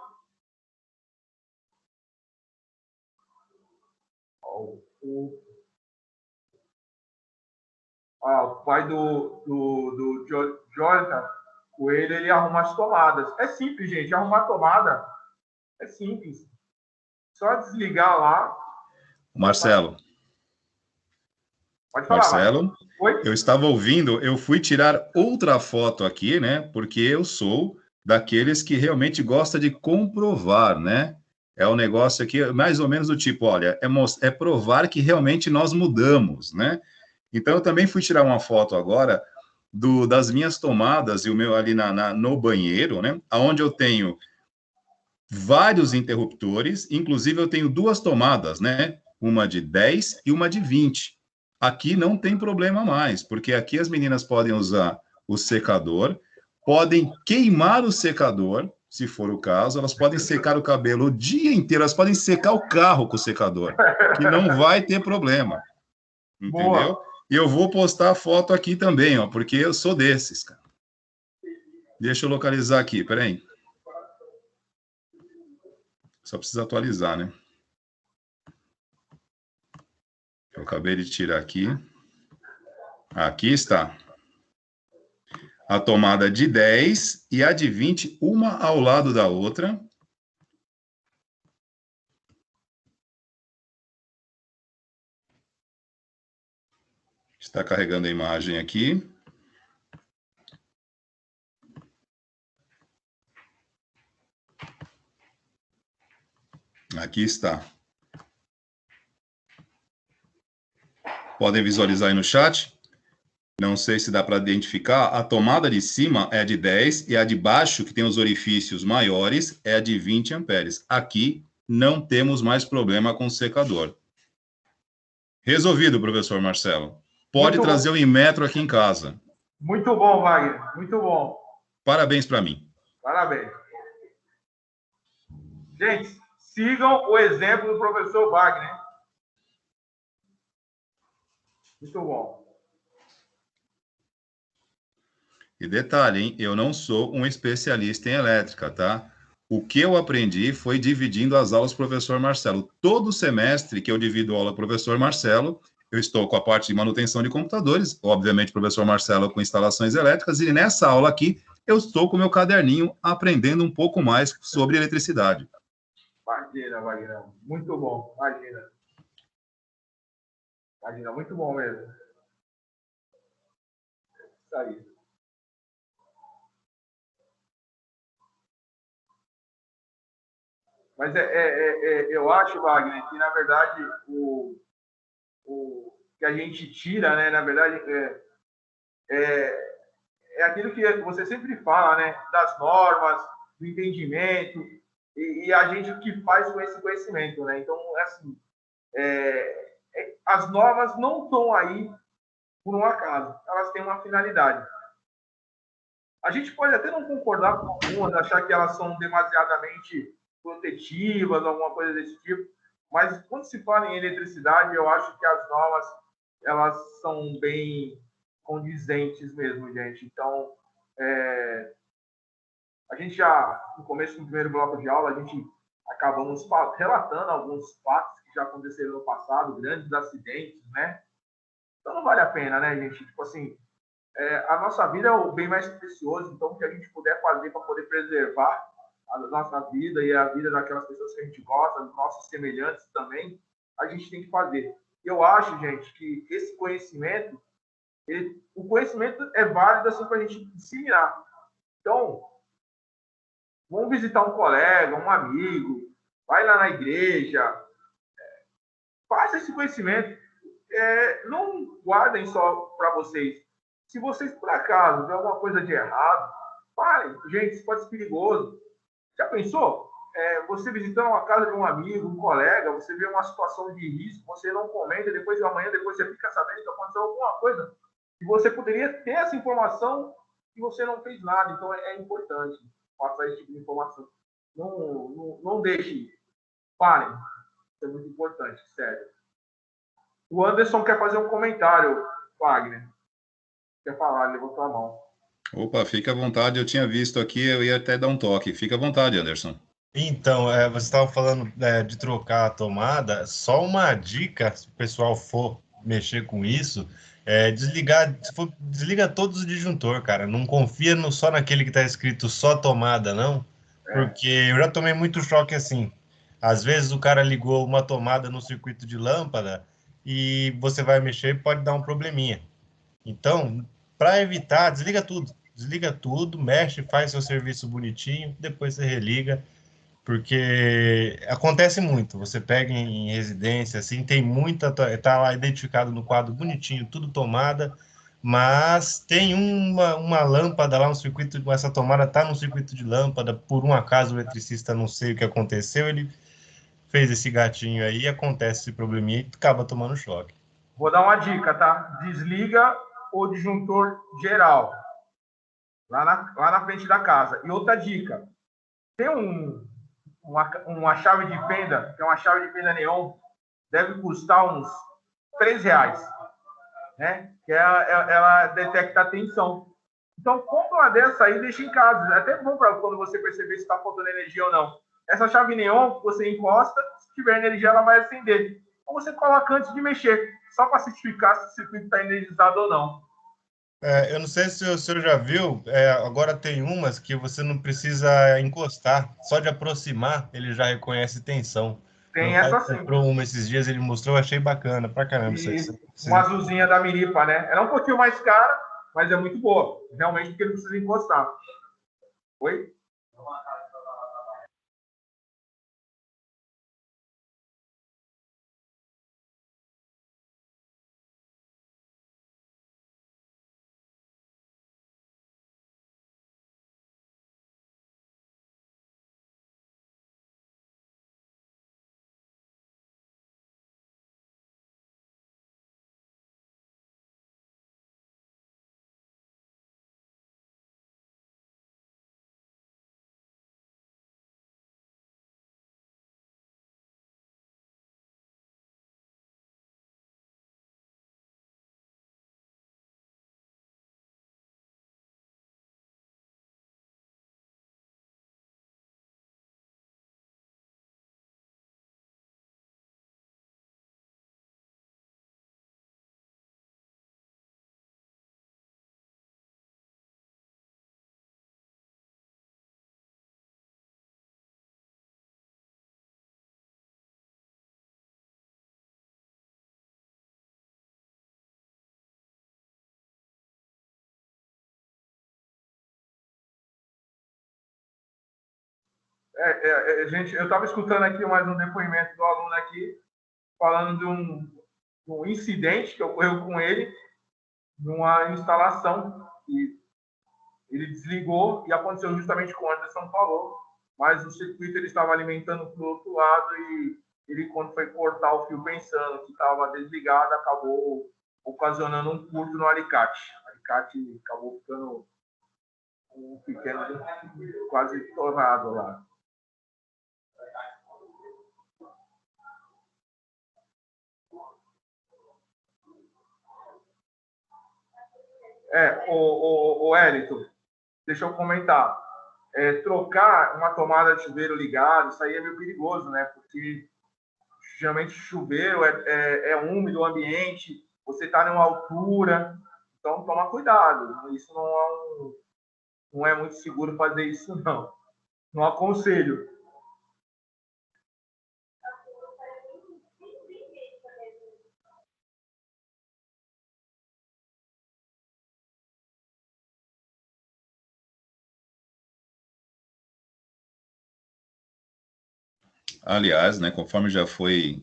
O pai do Jonathan Coelho, ele arruma as tomadas. É simples, gente. Arrumar a tomada é simples. Só desligar lá. Marcelo. Pode falar, Marcelo, Oi? Eu estava ouvindo, eu fui tirar outra foto aqui, né? Porque eu sou daqueles que realmente gosta de comprovar, né? É um negócio aqui, mais ou menos do tipo, olha, é provar que realmente nós mudamos, né? Então, eu também fui tirar uma foto agora das minhas tomadas e o meu ali no banheiro, né? Onde eu tenho vários interruptores, inclusive eu tenho duas tomadas, né? Uma de 10 e uma de 20. Aqui não tem problema mais, porque aqui as meninas podem usar o secador, podem queimar o secador, se for o caso, elas podem secar o cabelo o dia inteiro, elas podem secar o carro com o secador, que não vai ter problema. Entendeu? Boa. E eu vou postar a foto aqui também, ó, porque eu sou desses, cara. Deixa eu localizar aqui, peraí. Só precisa atualizar, né? Eu acabei de tirar aqui. Aqui está. A tomada de 10 e a de 20, uma ao lado da outra. Está carregando a imagem aqui. Aqui está. Podem visualizar aí no chat. Não sei se dá para identificar. A tomada de cima é a de 10 e a de baixo, que tem os orifícios maiores, é a de 20 amperes. Aqui não temos mais problema com o secador. Resolvido, professor Marcelo. Pode trazer o Inmetro aqui em casa. Muito bom, Wagner. Muito bom. Parabéns para mim. Parabéns. Gente, sigam o exemplo do professor Wagner. Muito bom. E detalhe, hein? Eu não sou um especialista em elétrica, tá? O que eu aprendi foi dividindo as aulas professor Marcelo. Todo semestre que eu divido aula professor Marcelo, eu estou com a parte de manutenção de computadores, obviamente o professor Marcelo com instalações elétricas, e nessa aula aqui eu estou com o meu caderninho aprendendo um pouco mais sobre eletricidade. Imagina, Wagner. Muito bom, imagina. Imagina, muito bom mesmo. Isso aí. Mas eu acho, Wagner, que na verdade o que a gente tira, né, na verdade, é aquilo que você sempre fala, né, das normas, do entendimento, e a gente o que faz com esse conhecimento, né? Então, assim, as normas não estão aí por um acaso, elas têm uma finalidade. A gente pode até não concordar com algumas, achar que elas são demasiadamente protetivas, alguma coisa desse tipo, mas quando se fala em eletricidade, eu acho que as normas elas são bem condizentes mesmo, gente. Então, a gente já, no começo do primeiro bloco de aula, a gente acabamos relatando alguns fatos que já aconteceram no passado, grandes acidentes, né? Então não vale a pena, né, gente? Tipo assim, a nossa vida é o bem mais precioso, então o que a gente puder fazer para poder preservar a nossa vida e a vida daquelas pessoas que a gente gosta, dos nossos semelhantes também, a gente tem que fazer. Eu acho, gente, que esse conhecimento, o conhecimento é válido assim para a gente disseminar. Então, vamos visitar um colega, um amigo, vai lá na igreja, faça esse conhecimento. Não guardem só para vocês. Se vocês, por acaso, vê alguma coisa de errado, parem. Gente, isso pode ser perigoso. Já pensou? Você visitando uma casa de um amigo, um colega, você vê uma situação de risco, você não comenta, depois de amanhã, depois você fica sabendo que aconteceu alguma coisa. E você poderia ter essa informação e você não fez nada. Então, é importante passar esse tipo de informação. Não deixe. Parem. Isso é muito importante, sério. O Anderson quer fazer um comentário, Wagner. Quer falar, levantou a mão. Opa, fica à vontade, eu tinha visto aqui, eu ia até dar um toque. Fica à vontade, Anderson. Então, você estava falando de trocar a tomada. Só uma dica, se o pessoal for mexer com isso, desligar, desliga todos os disjuntor, cara. Não confia só naquele que está escrito só tomada, não, porque eu já tomei muito choque assim. Às vezes o cara ligou uma tomada no circuito de lâmpada e você vai mexer e pode dar um probleminha. Então, para evitar, desliga tudo, mexe, faz seu serviço bonitinho, depois você religa. Porque acontece muito, você pega em residência, assim, tem muita, tá lá identificado no quadro bonitinho, tudo tomada, mas tem uma lâmpada lá, um circuito, essa tomada tá no circuito de lâmpada, por um acaso o eletricista não sei o que aconteceu, ele fez esse gatinho aí, acontece esse probleminha e acaba tomando choque. Vou dar uma dica, tá? Desliga o disjuntor geral, lá na frente da casa. E outra dica, tem uma chave de fenda, que é uma chave de fenda neon, deve custar uns R$ 3, né? Que ela detecta a tensão. Então, compra uma dessa aí e deixa em casa. É até bom para quando você perceber se está faltando energia ou não. Essa chave neon, você encosta, se tiver energia, ela vai acender. Ou você coloca antes de mexer, só para certificar se o circuito está energizado ou não. Eu não sei se o senhor já viu, agora tem umas que você não precisa encostar, só de aproximar ele já reconhece tensão. Tem Meu pai essa sim. comprou uma esses dias, ele mostrou, eu achei bacana pra caramba isso aí. E uma azulzinha da Miripa, né? Ela é um pouquinho mais cara, mas é muito boa. Realmente, porque não precisa encostar. Oi? Gente, eu estava escutando aqui mais um depoimento do aluno aqui, falando de um incidente que ocorreu com ele, numa instalação, e ele desligou, e aconteceu justamente como o Anderson falou, mas o circuito ele estava alimentando para o outro lado, e ele, quando foi cortar o fio pensando que estava desligado, acabou ocasionando um curto no alicate. O alicate acabou ficando um pequeno, quase torrado lá. O Wellington, deixa eu comentar. Trocar uma tomada de chuveiro ligada, isso aí é meio perigoso, né? Porque geralmente chuveiro é úmido o ambiente, você está numa altura, então toma cuidado. Isso não é muito seguro fazer isso, não. Não aconselho. Aliás, né, conforme já foi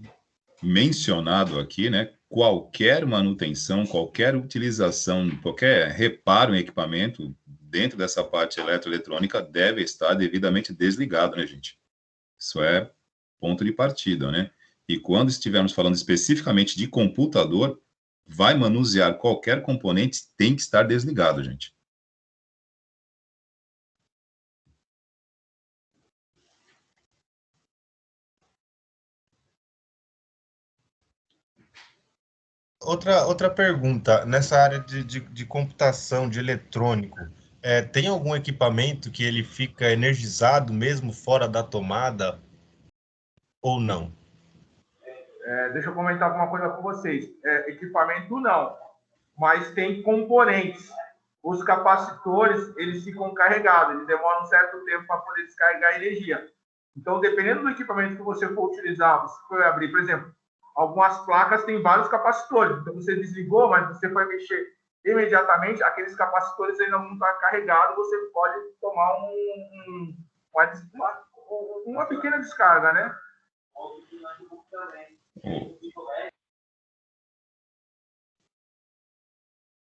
mencionado aqui, né, qualquer manutenção, qualquer utilização, qualquer reparo em equipamento dentro dessa parte eletroeletrônica deve estar devidamente desligado, né, gente? Isso é ponto de partida, né? E quando estivermos falando especificamente de computador, vai manusear qualquer componente, tem que estar desligado, gente. Outra pergunta, nessa área de computação, de eletrônico, tem algum equipamento que ele fica energizado mesmo fora da tomada ou não? Deixa eu comentar alguma coisa com vocês. Equipamento não, mas tem componentes. Os capacitores, eles ficam carregados, eles demoram um certo tempo para poder descarregar a energia. Então, dependendo do equipamento que você for utilizar, você for abrir, por exemplo, algumas placas têm vários capacitores. Então, você desligou, mas você foi mexer imediatamente, aqueles capacitores ainda não estão carregados, você pode tomar uma pequena descarga, né?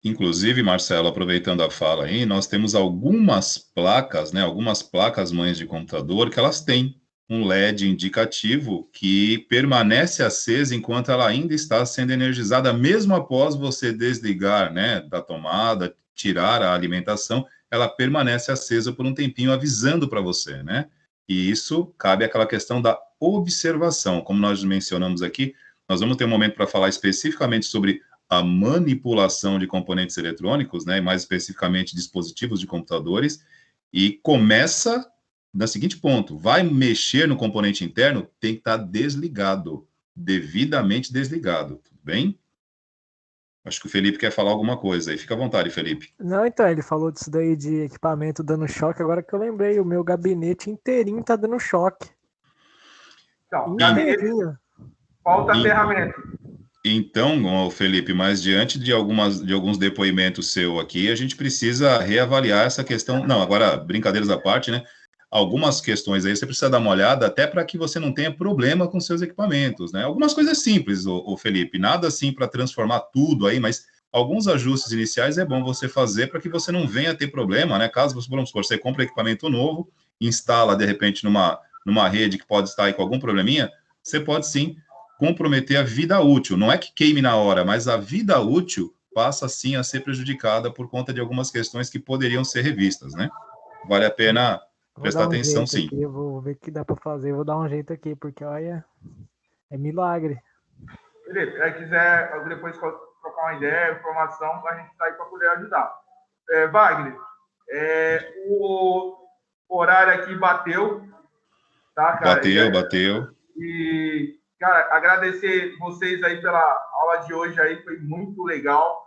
Inclusive, Marcelo, aproveitando a fala aí, nós temos algumas placas, né, algumas placas mães de computador que elas têm um LED indicativo que permanece acesa enquanto ela ainda está sendo energizada, mesmo após você desligar, né, da tomada, tirar a alimentação, ela permanece acesa por um tempinho, avisando para você, né? E isso cabe àquela questão da observação, como nós mencionamos aqui. Nós vamos ter um momento para falar especificamente sobre a manipulação de componentes eletrônicos, né, e mais especificamente dispositivos de computadores, e começa no seguinte ponto: vai mexer no componente interno, tem que estar desligado, devidamente desligado, tudo bem? Acho que o Felipe quer falar alguma coisa aí, fica à vontade, Felipe. Não, então, ele falou disso daí de equipamento dando choque, agora que eu lembrei, o meu gabinete inteirinho tá dando choque. Então, gabinete, falta ferramenta. Então, Felipe, mas diante de alguns depoimentos seu aqui, a gente precisa reavaliar essa questão. Não, agora, brincadeiras à parte, né? Algumas questões aí você precisa dar uma olhada até para que você não tenha problema com seus equipamentos, né? Algumas coisas simples, o Felipe, nada assim para transformar tudo aí, mas alguns ajustes iniciais é bom você fazer para que você não venha ter problema, né? Caso você, vamos supor, você compra equipamento novo, instala de repente numa rede que pode estar aí com algum probleminha, você pode sim comprometer a vida útil. Não é que queime na hora, mas a vida útil passa sim a ser prejudicada por conta de algumas questões que poderiam ser revistas, né? Vale a pena prestar atenção, sim. Aqui, eu vou ver o que dá para fazer, eu vou dar um jeito aqui, porque olha, é milagre. Felipe, se quiser depois trocar uma ideia, informação, a gente está aí para poder ajudar. Wagner, o horário aqui bateu, tá, cara? Bateu. E, cara, agradecer vocês aí pela aula de hoje aí, foi muito legal,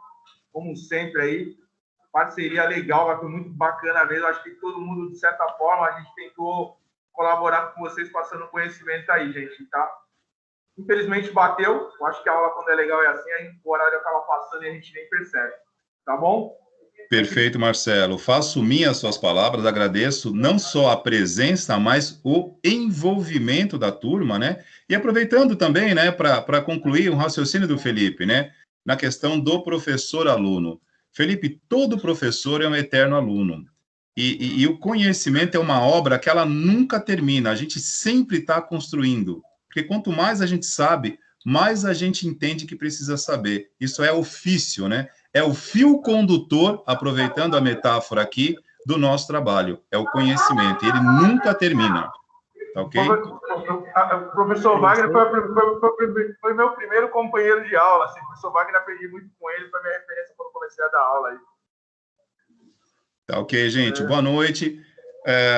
como sempre aí. Parceria legal, foi muito bacana mesmo. Acho que todo mundo, de certa forma, a gente tentou colaborar com vocês, passando conhecimento aí, gente, tá? Infelizmente bateu. Eu acho que a aula, quando é legal, é assim, o horário acaba passando e a gente nem percebe. Tá bom? Perfeito, Marcelo. Faço minhas suas palavras, agradeço não só a presença, mas o envolvimento da turma, né? E aproveitando também, né, para concluir um raciocínio do Felipe, né, na questão do professor-aluno. Felipe, todo professor é um eterno aluno. E o conhecimento é uma obra que ela nunca termina, a gente sempre está construindo. Porque quanto mais a gente sabe, mais a gente entende que precisa saber. Isso é ofício, né? É o fio condutor, aproveitando a metáfora aqui, do nosso trabalho. É o conhecimento. Ele nunca termina. Tá ok? O professor Wagner foi meu primeiro companheiro de aula. Assim, o professor Wagner, aprendi muito com ele, foi minha referência quando comecei a dar aula aí. Tá ok, gente. Boa noite.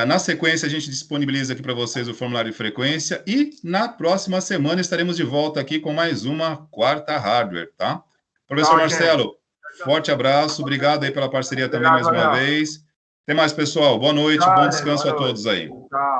Na sequência, a gente disponibiliza aqui para vocês o formulário de frequência e na próxima semana estaremos de volta aqui com mais uma Quarta Hardware, tá? Professor Marcelo, forte abraço. Obrigado aí pela parceria também mais uma vez. Até mais, pessoal. Boa noite. Bom descanso a todos aí. Tchau.